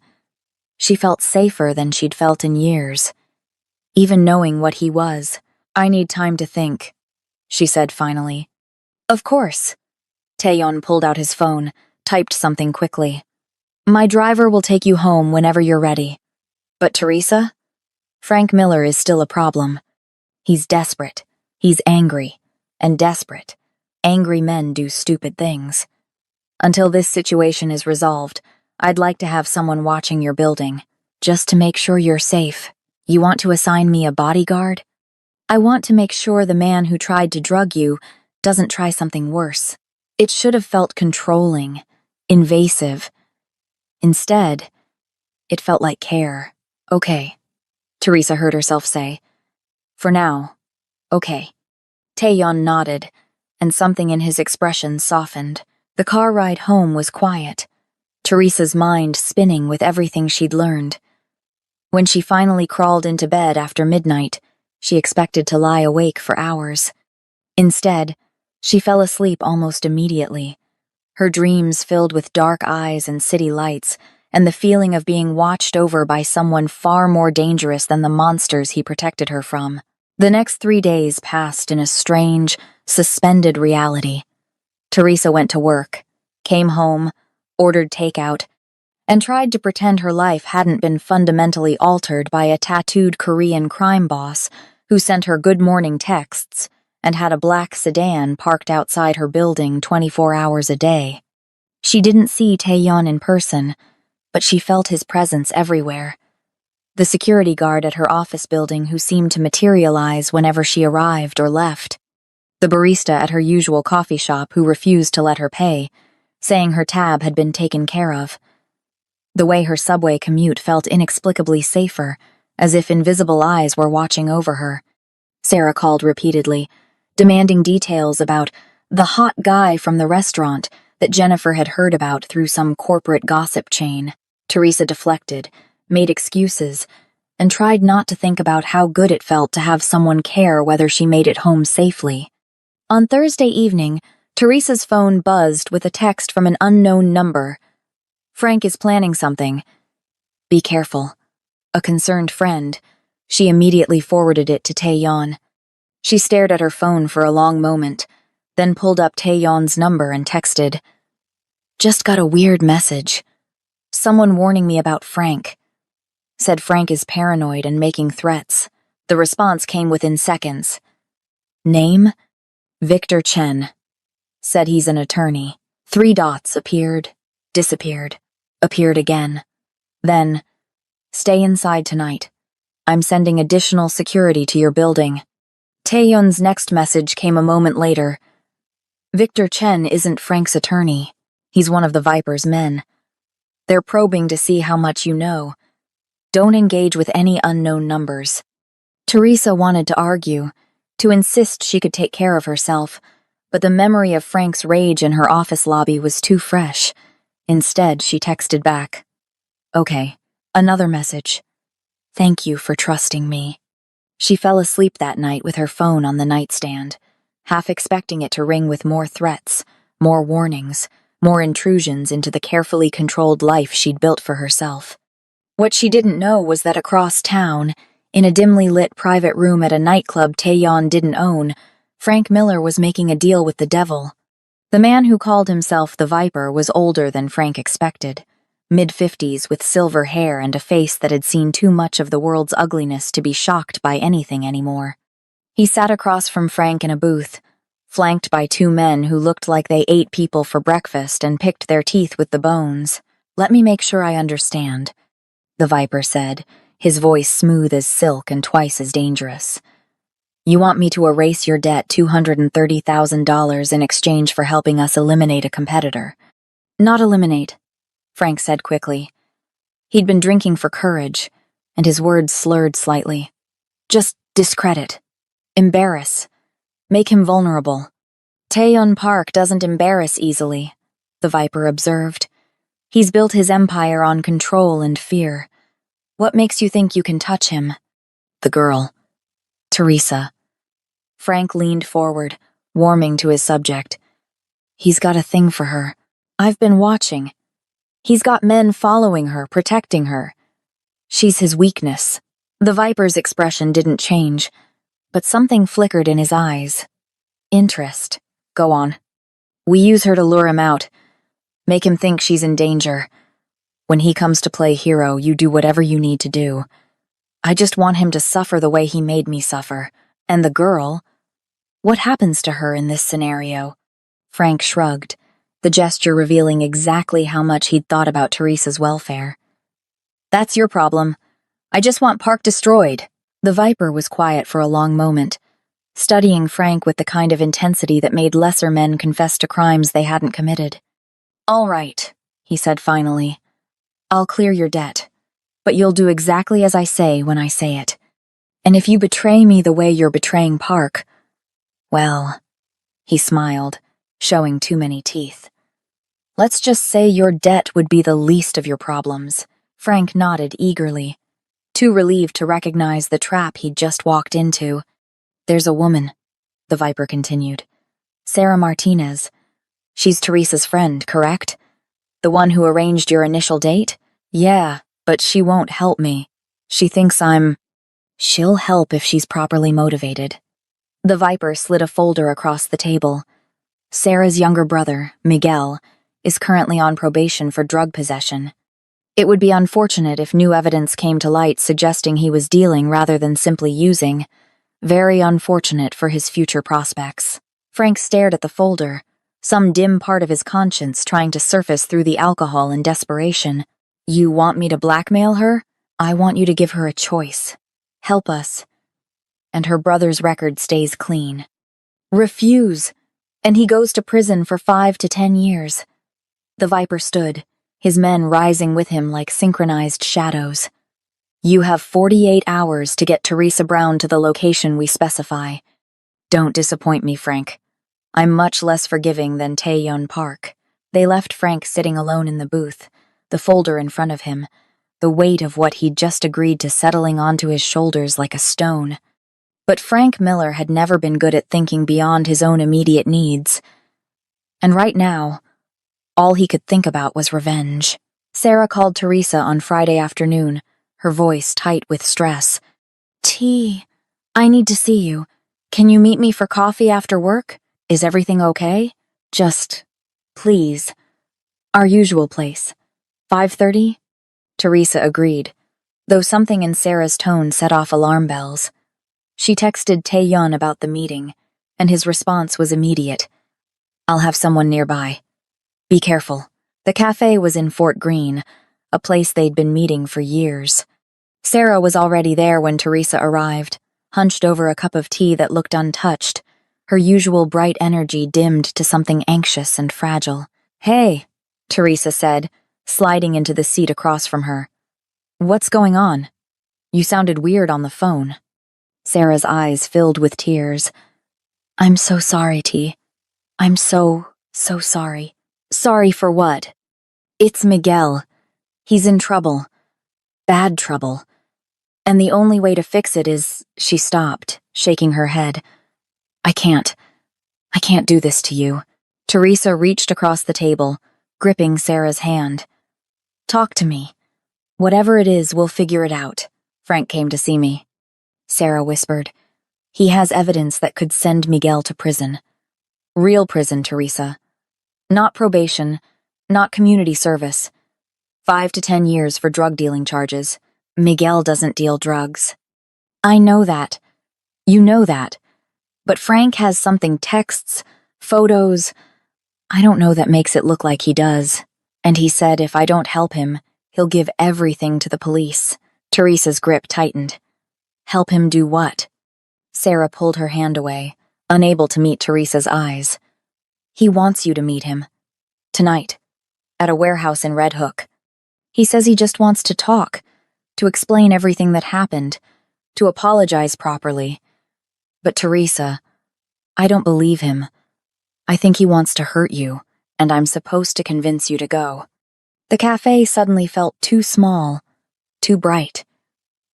she felt safer than she'd felt in years. Even knowing what he was. I need time to think, she said finally. Of course. Taeyeon pulled out his phone, typed something quickly. My driver will take you home whenever you're ready. But Teresa? Frank Miller is still a problem. He's desperate. He's angry. And desperate. Angry men do stupid things. Until this situation is resolved, I'd like to have someone watching your building, just to make sure you're safe. You want to assign me a bodyguard? I want to make sure the man who tried to drug you doesn't try something worse. It should have felt controlling, invasive. Instead, it felt like care. Okay, Teresa heard herself say. For now, okay. Taeyeon nodded, and something in his expression softened. The car ride home was quiet, Teresa's mind spinning with everything she'd learned. When she finally crawled into bed after midnight, she expected to lie awake for hours. Instead, she fell asleep almost immediately, her dreams filled with dark eyes and city lights, and the feeling of being watched over by someone far more dangerous than the monsters he protected her from. The next 3 days passed in a strange, suspended reality. Teresa went to work, came home, ordered takeout, and tried to pretend her life hadn't been fundamentally altered by a tattooed Korean crime boss who sent her good morning texts and had a black sedan parked outside her building 24 hours a day. She didn't see Taeyeon in person, but she felt his presence everywhere. The security guard at her office building who seemed to materialize whenever she arrived or left. The barista at her usual coffee shop who refused to let her pay, saying her tab had been taken care of. The way her subway commute felt inexplicably safer, as if invisible eyes were watching over her. Sarah called repeatedly, demanding details about the hot guy from the restaurant that Jennifer had heard about through some corporate gossip chain. Teresa deflected, made excuses, and tried not to think about how good it felt to have someone care whether she made it home safely. On Thursday evening, Teresa's phone buzzed with a text from an unknown number. Frank is planning something. Be careful. A concerned friend. She immediately forwarded it to Taeyeon. She stared at her phone for a long moment, then pulled up Taeyeon's number and texted, Just got a weird message. Someone warning me about Frank. Said Frank is paranoid and making threats. The response came within seconds. Name? Victor Chen. Said he's an attorney. 3 dots appeared, disappeared, appeared again. Then, stay inside tonight. I'm sending additional security to your building. Taeyun's next message came a moment later. Victor Chen isn't Frank's attorney. He's one of the Viper's men. They're probing to see how much you know. Don't engage with any unknown numbers. Teresa wanted to argue, to insist she could take care of herself, but the memory of Frank's rage in her office lobby was too fresh. Instead, she texted back. Okay, another message. Thank you for trusting me. She fell asleep that night with her phone on the nightstand, half expecting it to ring with more threats, more warnings, more intrusions into the carefully controlled life she'd built for herself. What she didn't know was that across town, in a dimly lit private room at a nightclub Taeyeon didn't own, Frank Miller was making a deal with the devil. The man who called himself the Viper was older than Frank expected, mid-50s with silver hair and a face that had seen too much of the world's ugliness to be shocked by anything anymore. He sat across from Frank in a booth, flanked by 2 men who looked like they ate people for breakfast and picked their teeth with the bones. Let me make sure I understand, the Viper said, his voice smooth as silk and twice as dangerous. You want me to erase your debt $230,000 in exchange for helping us eliminate a competitor? Not eliminate, Frank said quickly. He'd been drinking for courage, and his words slurred slightly. Just discredit. Embarrass. Make him vulnerable. Taeyeon Park doesn't embarrass easily, the Viper observed. He's built his empire on control and fear. What makes you think you can touch him? The girl. Teresa. Frank leaned forward, warming to his subject. He's got a thing for her. I've been watching. He's got men following her, protecting her. She's his weakness. The Viper's expression didn't change, but something flickered in his eyes. Interest. Go on. We use her to lure him out. Make him think she's in danger. When he comes to play hero, you do whatever you need to do. I just want him to suffer the way he made me suffer. And the girl? What happens to her in this scenario? Frank shrugged, the gesture revealing exactly how much he'd thought about Teresa's welfare. That's your problem. I just want Park destroyed. The Viper was quiet for a long moment, studying Frank with the kind of intensity that made lesser men confess to crimes they hadn't committed. All right, he said finally. I'll clear your debt, but you'll do exactly as I say when I say it. And if you betray me the way you're betraying Park, well, he smiled, showing too many teeth. Let's just say your debt would be the least of your problems. Frank nodded eagerly, too relieved to recognize the trap he'd just walked into. There's a woman, the Viper continued. Sarah Martinez. She's Teresa's friend, correct? The one who arranged your initial date? Yeah, but she won't help me. She thinks She'll help if she's properly motivated. The Viper slid a folder across the table. Sarah's younger brother, Miguel, is currently on probation for drug possession. It would be unfortunate if new evidence came to light suggesting he was dealing rather than simply using. Very unfortunate for his future prospects. Frank stared at the folder, some dim part of his conscience trying to surface through the alcohol in desperation. You want me to blackmail her? I want you to give her a choice. Help us. And her brother's record stays clean. Refuse, and he goes to prison for 5 to 10 years. The Viper stood, his men rising with him like synchronized shadows. You have 48 hours to get Teresa Brown to the location we specify. Don't disappoint me, Frank. I'm much less forgiving than Taeyeon Park. They left Frank sitting alone in the booth, the folder in front of him, the weight of what he'd just agreed to settling onto his shoulders like a stone. But Frank Miller had never been good at thinking beyond his own immediate needs. And right now, all he could think about was revenge. Sarah called Teresa on Friday afternoon, her voice tight with stress. T, I need to see you. Can you meet me for coffee after work? Is everything okay? Just, please. Our usual place. 5:30? Teresa agreed, though something in Sarah's tone set off alarm bells. She texted Taeyeon about the meeting, and his response was immediate. I'll have someone nearby. Be careful. The cafe was in Fort Greene, a place they'd been meeting for years. Sarah was already there when Teresa arrived, hunched over a cup of tea that looked untouched, her usual bright energy dimmed to something anxious and fragile. Hey, Teresa said, sliding into the seat across from her. What's going on? You sounded weird on the phone. Sarah's eyes filled with tears. I'm so sorry, T. I'm so sorry. Sorry for what? It's Miguel. He's in trouble. Bad trouble. And the only way to fix it is, she stopped, shaking her head. I can't do this to you. Teresa reached across the table, gripping Sarah's hand. Talk to me. Whatever it is, we'll figure it out. Frank came to see me. Sarah whispered. He has evidence that could send Miguel to prison. Real prison, Teresa. Not probation, not community service. 5 to 10 years for drug dealing charges. Miguel doesn't deal drugs. I know that. You know that. But Frank has something, texts, photos. I don't know, that makes it look like he does. And he said if I don't help him, he'll give everything to the police. Teresa's grip tightened. Help him do what? Sarah pulled her hand away, unable to meet Teresa's eyes. He wants you to meet him. Tonight. At a warehouse in Red Hook. He says he just wants to talk, to explain everything that happened, to apologize properly. But Teresa, I don't believe him. I think he wants to hurt you, and I'm supposed to convince you to go. The cafe suddenly felt too small, too bright.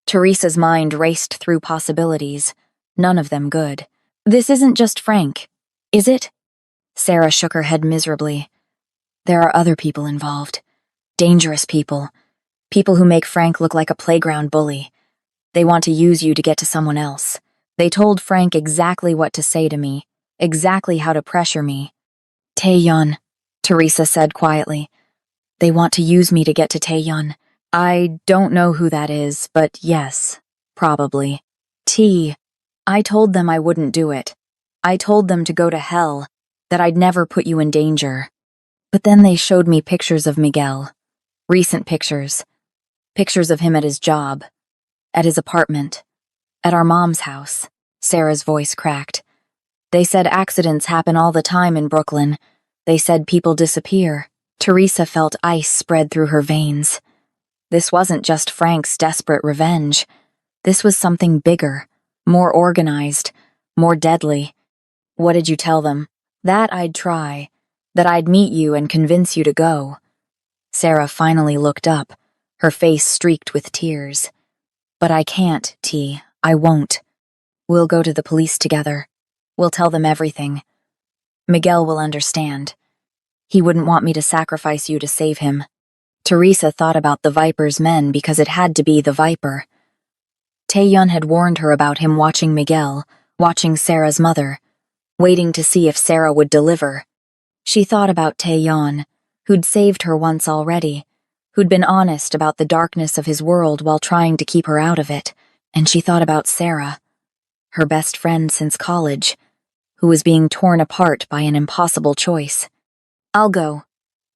Teresa's mind raced through possibilities, none of them good. This isn't just Frank, is it? Sarah shook her head miserably. There are other people involved. Dangerous people. People who make Frank look like a playground bully. They want to use you to get to someone else. They told Frank exactly what to say to me, exactly how to pressure me. Taeyeon, Teresa said quietly. They want to use me to get to Taeyeon. I don't know who that is, but yes, probably. I told them I wouldn't do it. I told them to go to hell, that I'd never put you in danger. But then they showed me pictures of Miguel. Recent pictures. Pictures of him at his job, at his apartment, at our mom's house. Sarah's voice cracked. They said accidents happen all the time in Brooklyn. They said people disappear. Teresa felt ice spread through her veins. This wasn't just Frank's desperate revenge. This was something bigger, more organized, more deadly. What did you tell them? That I'd try, that I'd meet you and convince you to go. Sarah finally looked up, her face streaked with tears. But I can't, T. I won't. We'll go to the police together. We'll tell them everything. Miguel will understand. He wouldn't want me to sacrifice you to save him. Teresa thought about the Viper's men because it had to be the Viper. Taeyeon had warned her about him watching Miguel, watching Sarah's mother, waiting to see if Sarah would deliver. She thought about Taeyeon, who'd saved her once already, who'd been honest about the darkness of his world while trying to keep her out of it, and she thought about Sarah, her best friend since college, who was being torn apart by an impossible choice. I'll go,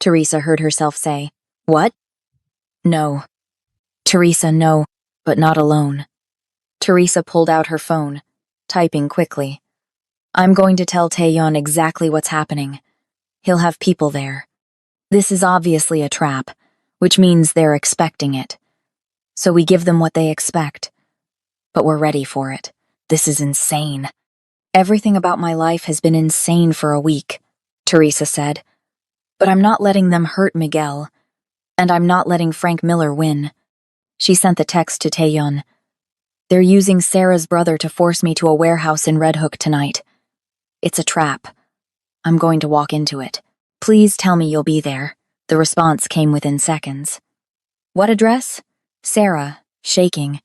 Teresa heard herself say. What? No. Teresa, no, but not alone. Teresa pulled out her phone, typing quickly. I'm going to tell Taeyeon exactly what's happening. He'll have people there. This is obviously a trap, which means they're expecting it. So we give them what they expect. But we're ready for it. This is insane. Everything about my life has been insane for a week, Teresa said. But I'm not letting them hurt Miguel, and I'm not letting Frank Miller win. She sent the text to Taeyeon. They're using Sarah's brother to force me to a warehouse in Red Hook tonight. It's a trap. I'm going to walk into it. Please tell me you'll be there. The response came within seconds. What address? Sarah, shaking,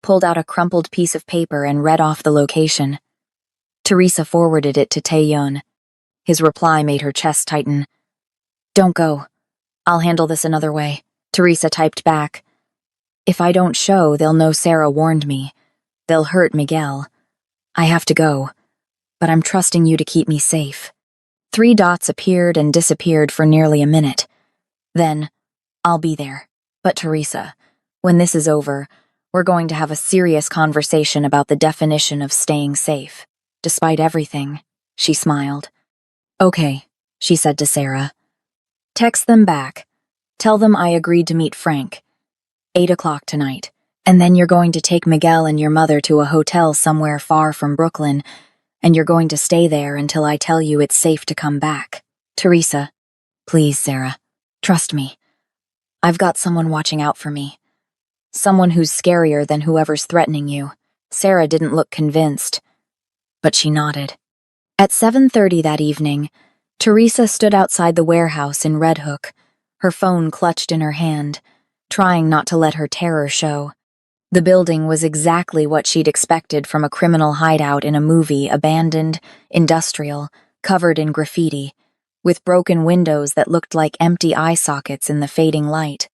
pulled out a crumpled piece of paper and read off the location. Teresa forwarded it to Taeyeon. His reply made her chest tighten. Don't go. I'll handle this another way. Teresa typed back. If I don't show, they'll know Sarah warned me. They'll hurt Miguel. I have to go, but I'm trusting you to keep me safe. 3 dots appeared and disappeared for nearly a minute. Then, I'll be there. But Teresa, when this is over, we're going to have a serious conversation about the definition of staying safe. Despite everything, she smiled. Okay, she said to Sarah. Text them back. Tell them I agreed to meet Frank. 8 o'clock tonight. And then you're going to take Miguel and your mother to a hotel somewhere far from Brooklyn, and you're going to stay there until I tell you it's safe to come back. Teresa, please, Sarah, trust me. I've got someone watching out for me. Someone who's scarier than whoever's threatening you. Sarah didn't look convinced, but she nodded. At 7:30 that evening, Teresa stood outside the warehouse in Red Hook, her phone clutched in her hand, trying not to let her terror show. The building was exactly what she'd expected from a criminal hideout in a movie, abandoned, industrial, covered in graffiti, with broken windows that looked like empty eye sockets in the fading light.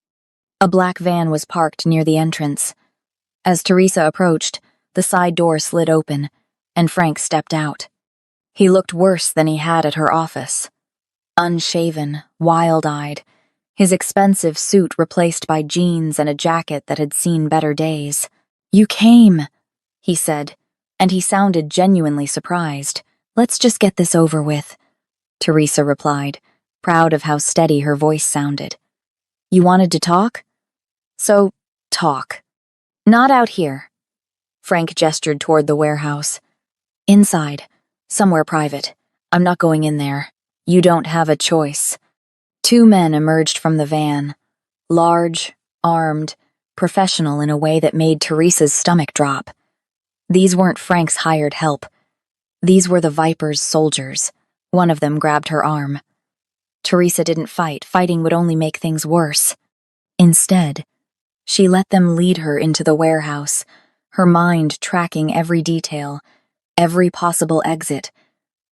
A black van was parked near the entrance. As Teresa approached, the side door slid open, and Frank stepped out. He looked worse than he had at her office. Unshaven, wild-eyed, his expensive suit replaced by jeans and a jacket that had seen better days. You came, he said, and he sounded genuinely surprised. Let's just get this over with, Teresa replied, proud of how steady her voice sounded. You wanted to talk? So, talk. Not out here. Frank gestured toward the warehouse. Inside, somewhere private. I'm not going in there. You don't have a choice. 2 men emerged from the van, large, armed, professional in a way that made Teresa's stomach drop. These weren't Frank's hired help. These were the Viper's soldiers. One of them grabbed her arm. Teresa didn't fight. Fighting would only make things worse. Instead, she let them lead her into the warehouse, her mind tracking every detail, every possible exit,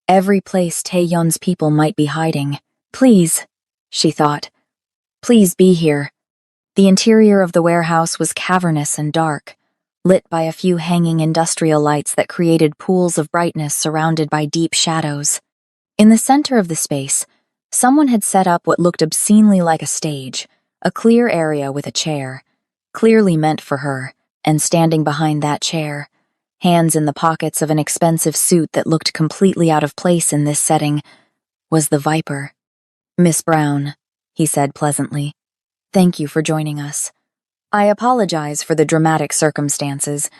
every place Taeyeon's people might be hiding. Please, she thought. Please be here. The interior of the warehouse was cavernous and dark, lit by a few hanging industrial lights that created pools of brightness surrounded by deep shadows. In the center of the space, someone had set up what looked obscenely like a stage, a clear area with a chair, clearly meant for her, and standing behind that chair, hands in the pockets of an expensive suit that looked completely out of place in this setting, was the Viper. Miss Brown, he said pleasantly, thank you for joining us. I apologize for the dramatic circumstances,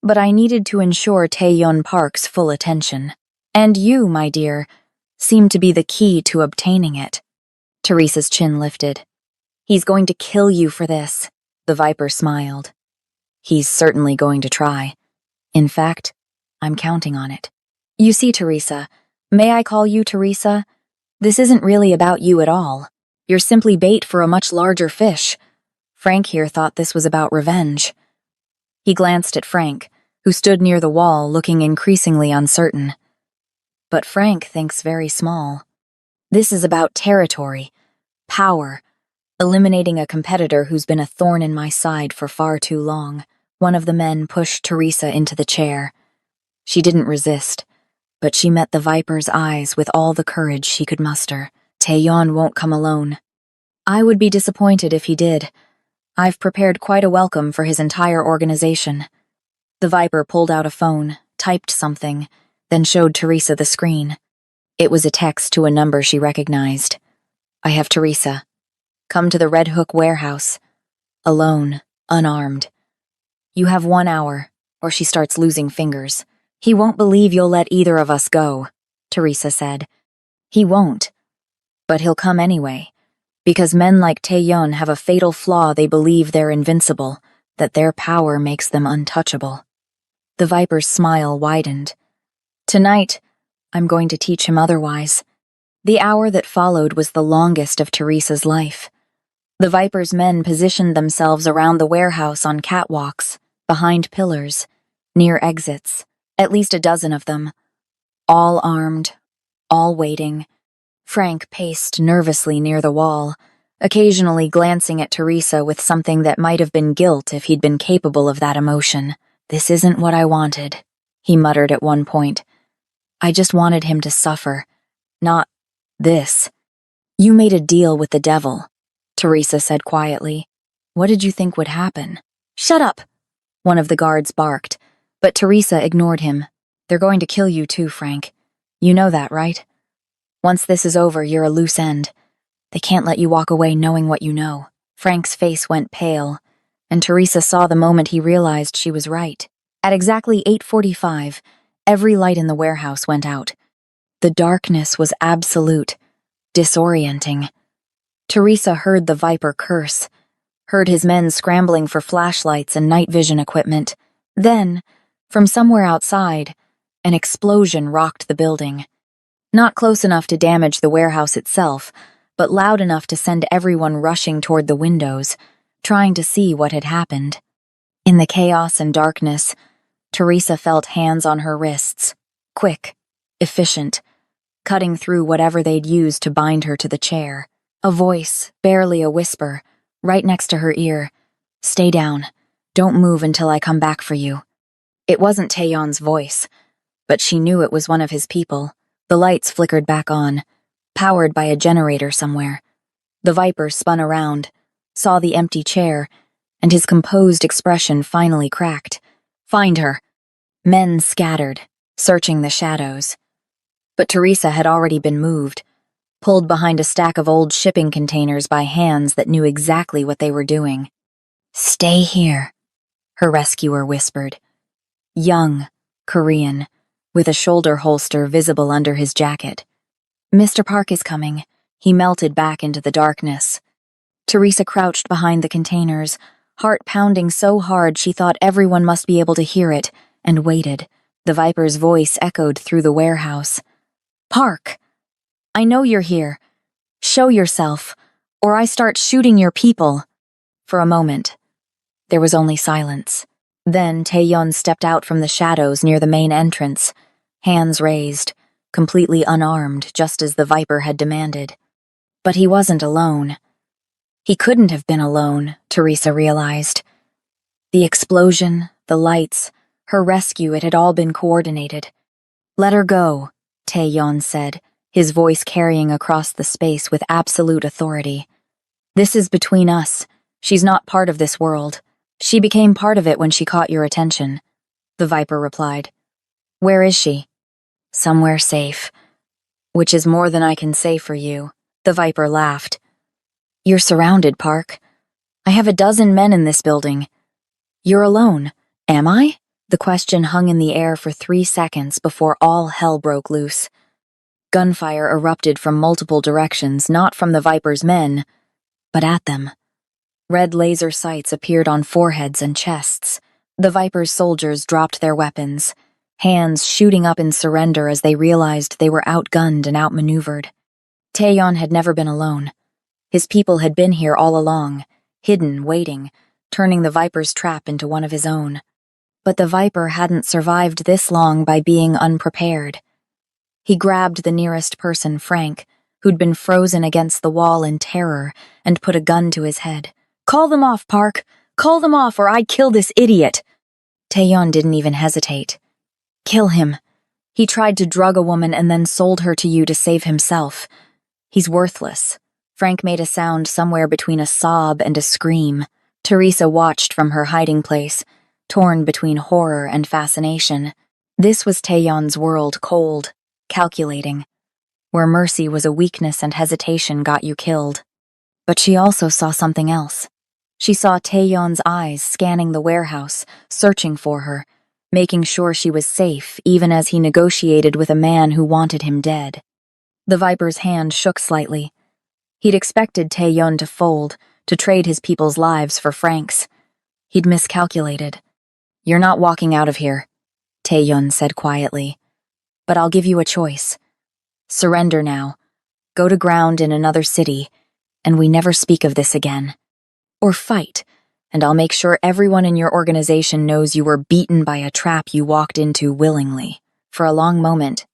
but I needed to ensure Taeyeon Park's full attention. And you, my dear, seem to be the key to obtaining it. Teresa's chin lifted. He's going to kill you for this, the Viper smiled. He's certainly going to try. In fact, I'm counting on it. You see, Teresa, may I call you Teresa? This isn't really about you at all. You're simply bait for a much larger fish. Frank here thought this was about revenge. He glanced at Frank, who stood near the wall looking increasingly uncertain. But Frank thinks very small. This is about territory, power, eliminating a competitor who's been a thorn in my side for far too long. One of the men pushed Teresa into the chair. She didn't resist, but she met the Viper's eyes with all the courage she could muster. Taeyeon won't come alone. I would be disappointed if he did. I've prepared quite a welcome for his entire organization. The Viper pulled out a phone, typed something, then showed Teresa the screen. It was a text to a number she recognized. I have Teresa. Come to the Red Hook warehouse. Alone, unarmed. You have 1 hour, or she starts losing fingers. He won't believe you'll let either of us go, Teresa said. He won't. But he'll come anyway, because men like Taeyeon have a fatal flaw. They believe they're invincible, that their power makes them untouchable. The Viper's smile widened. Tonight, I'm going to teach him otherwise. The hour that followed was the longest of Teresa's life. The Viper's men positioned themselves around the warehouse on catwalks, behind pillars, near exits, at least a dozen of them. All armed, all waiting. Frank paced nervously near the wall, occasionally glancing at Teresa with something that might have been guilt if he'd been capable of that emotion. This isn't what I wanted, he muttered at one point. I just wanted him to suffer, not this. You made a deal with the devil, Teresa said quietly. What did you think would happen? Shut up, one of the guards barked, but Teresa ignored him. They're going to kill you too, Frank. You know that, right? Once this is over, you're a loose end. They can't let you walk away knowing what you know. Frank's face went pale, and Teresa saw the moment he realized she was right. At exactly 8:45, every light in the warehouse went out. The darkness was absolute, disorienting. Teresa heard the Viper curse, heard his men scrambling for flashlights and night vision equipment. Then, from somewhere outside, an explosion rocked the building. Not close enough to damage the warehouse itself, but loud enough to send everyone rushing toward the windows, trying to see what had happened. In the chaos and darkness, Teresa felt hands on her wrists, quick, efficient, cutting through whatever they'd used to bind her to the chair. A voice, barely a whisper, right next to her ear. Stay down. Don't move until I come back for you. It wasn't Taeyon's voice, but she knew it was one of his people. The lights flickered back on, powered by a generator somewhere. The Viper spun around, saw the empty chair, and his composed expression finally cracked. Find her. Men scattered, searching the shadows. But Teresa had already been moved, pulled behind a stack of old shipping containers by hands that knew exactly what they were doing. Stay here, her rescuer whispered. Young, Korean, with a shoulder holster visible under his jacket. Mr. Park is coming. He melted back into the darkness. Teresa crouched behind the containers, heart pounding so hard she thought everyone must be able to hear it, and waited. The Viper's voice echoed through the warehouse. Park! I know you're here. Show yourself, or I start shooting your people. For a moment, there was only silence. Then Taeyeon stepped out from the shadows near the main entrance, hands raised, completely unarmed, just as the Viper had demanded. But he wasn't alone. He couldn't have been alone, Teresa realized. The explosion, the lights, her rescue, it had all been coordinated. Let her go, Taeyeon said, his voice carrying across the space with absolute authority. This is between us. She's not part of this world. She became part of it when she caught your attention, the Viper replied. Where is she? Somewhere safe. Which is more than I can say for you, the Viper laughed. You're surrounded, Park. I have a dozen men in this building. You're alone, am I? The question hung in the air for 3 seconds before all hell broke loose. Gunfire erupted from multiple directions, not from the Viper's men, but at them. Red laser sights appeared on foreheads and chests. The Viper's soldiers dropped their weapons, hands shooting up in surrender as they realized they were outgunned and outmaneuvered. Taeyeon had never been alone. His people had been here all along, hidden, waiting, turning the Viper's trap into one of his own. But the Viper hadn't survived this long by being unprepared. He grabbed the nearest person, Frank, who'd been frozen against the wall in terror, and put a gun to his head. Call them off, Park! Call them off, or I kill this idiot! Taeyeon didn't even hesitate. Kill him. He tried to drug a woman and then sold her to you to save himself. He's worthless. Frank made a sound somewhere between a sob and a scream. Teresa watched from her hiding place, torn between horror and fascination. This was Taeyeon's world, cold, calculating, where mercy was a weakness and hesitation got you killed. But she also saw something else. She saw Taeyeon's eyes scanning the warehouse, searching for her, making sure she was safe even as he negotiated with a man who wanted him dead. The Viper's hand shook slightly. He'd expected Taeyeon to fold, to trade his people's lives for Frank's. He'd miscalculated. You're not walking out of here, Taeyeon said quietly. But I'll give you a choice. Surrender now. Go to ground in another city, and we never speak of this again. Or fight, and I'll make sure everyone in your organization knows you were beaten by a trap you walked into willingly. For a long moment,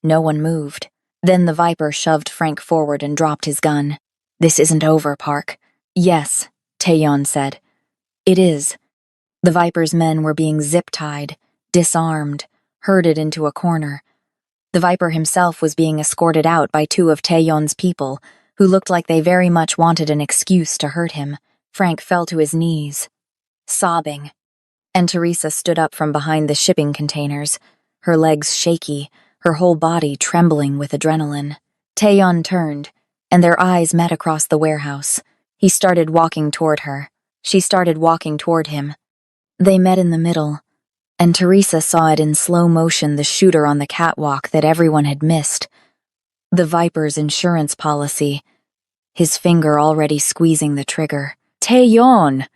no one moved. Then the Viper shoved Frank forward and dropped his gun. This isn't over, Park. Yes, Taeyeon said. It is. The Viper's men were being zip-tied, disarmed, herded into a corner. The Viper himself was being escorted out by two of Taeyon's people, who looked like they very much wanted an excuse to hurt him. Frank fell to his knees, sobbing, and Teresa stood up from behind the shipping containers, her legs shaky, her whole body trembling with adrenaline. Taeyeon turned, and their eyes met across the warehouse. He started walking toward her. She started walking toward him. They met in the middle, and Teresa saw it in slow motion, the shooter on the catwalk that everyone had missed. The Viper's insurance policy, his finger already squeezing the trigger. Taeyeon!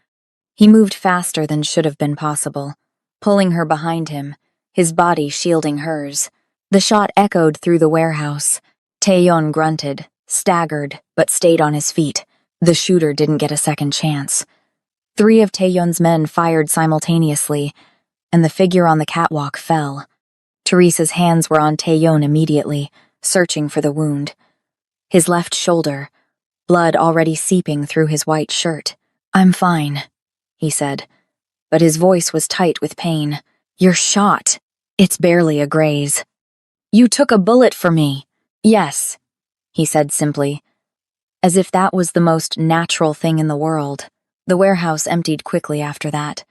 He moved faster than should have been possible, pulling her behind him, his body shielding hers. The shot echoed through the warehouse. Taeyeon grunted, staggered, but stayed on his feet. The shooter didn't get a second chance. 3 of Taeyeon's men fired simultaneously, and the figure on the catwalk fell. Teresa's hands were on Taeyeon immediately, searching for the wound. His left shoulder, blood already seeping through his white shirt. "I'm fine," he said, but his voice was tight with pain. "You're shot. It's barely a graze." "You took a bullet for me." "Yes," he said simply, as if that was the most natural thing in the world. The warehouse emptied quickly after that.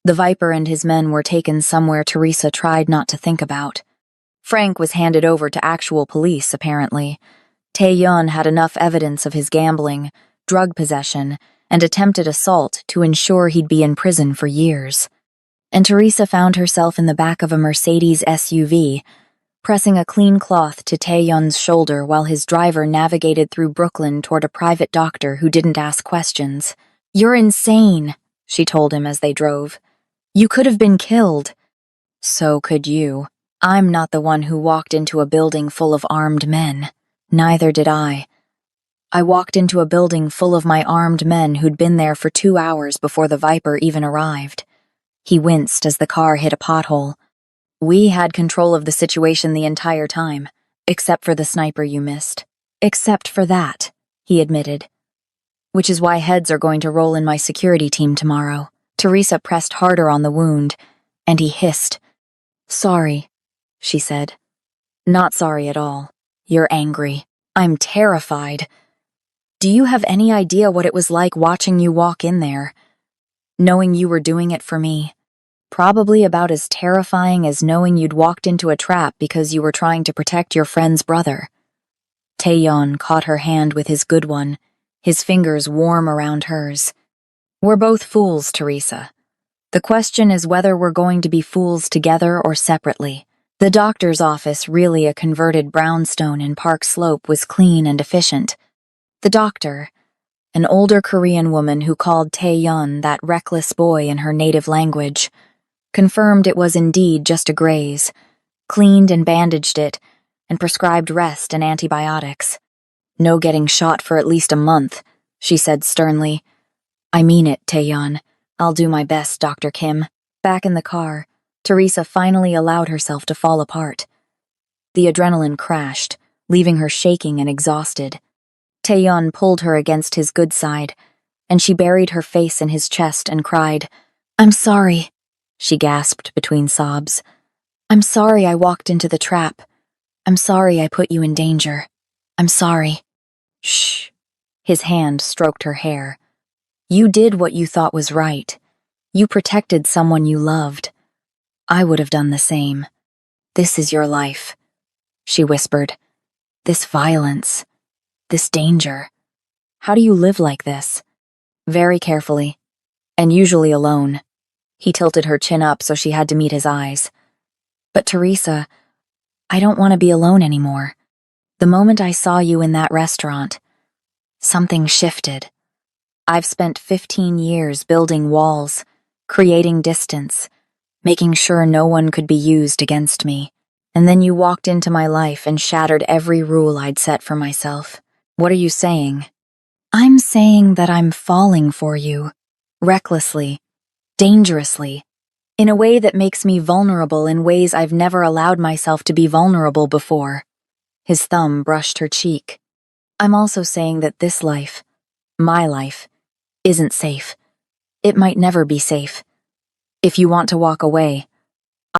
The Viper and his men were taken somewhere Teresa tried not to think about. Frank was handed over to actual police, apparently. Taeyeon had enough evidence of his gambling, drug possession, and attempted assault to ensure he'd be in prison for years. And Teresa found herself in the back of a Mercedes SUV, pressing a clean cloth to Taeyeon's shoulder while his driver navigated through Brooklyn toward a private doctor who didn't ask questions. "You're insane," she told him as they drove. "You could have been killed." "So could you. I'm not the one who walked into a building full of armed men. Neither did I. I walked into a building full of my armed men who'd been there for 2 hours before the Viper even arrived." He winced as the car hit a pothole. "We had control of the situation the entire time, except for the sniper you missed." "Except for that," he admitted. "Which is why heads are going to roll in my security team tomorrow." Teresa pressed harder on the wound, and he hissed. "Sorry," she said. "Not sorry at all. You're angry. I'm terrified. Do you have any idea what it was like watching you walk in there, knowing you were doing it for me? Probably about as terrifying as knowing you'd walked into a trap because you were trying to protect your friend's brother." Taeyeon caught her hand with his good one, his fingers warm around hers. "We're both fools, Teresa. The question is whether we're going to be fools together or separately." The doctor's office, really a converted brownstone in Park Slope, was clean and efficient. The doctor, an older Korean woman who called Taeyeon that reckless boy in her native language, confirmed it was indeed just a graze, cleaned and bandaged it, and prescribed rest and antibiotics. "No getting shot for at least a month," she said sternly. "I mean it, Taeyeon. I'll do my best, Dr. Kim." Back in the car, Teresa finally allowed herself to fall apart. The adrenaline crashed, leaving her shaking and exhausted. Taeyeon pulled her against his good side, and she buried her face in his chest and cried. "I'm sorry," she gasped between sobs. "I'm sorry I walked into the trap. I'm sorry I put you in danger. I'm sorry." "Shh." His hand stroked her hair. "You did what you thought was right. You protected someone you loved. I would have done the same. This is your life," she whispered. "This violence, this danger. How do you live like this?" "Very carefully, and usually alone." He tilted her chin up so she had to meet his eyes. "But Teresa, I don't want to be alone anymore. The moment I saw you in that restaurant, something shifted. I've spent 15 years building walls, creating distance, making sure no one could be used against me. And then you walked into my life and shattered every rule I'd set for myself." "What are you saying?" "I'm saying that I'm falling for you, recklessly, dangerously, in a way that makes me vulnerable in ways I've never allowed myself to be vulnerable before." His thumb brushed her cheek. "I'm also saying that this life, my life, isn't safe. It might never be safe. If you want to walk away,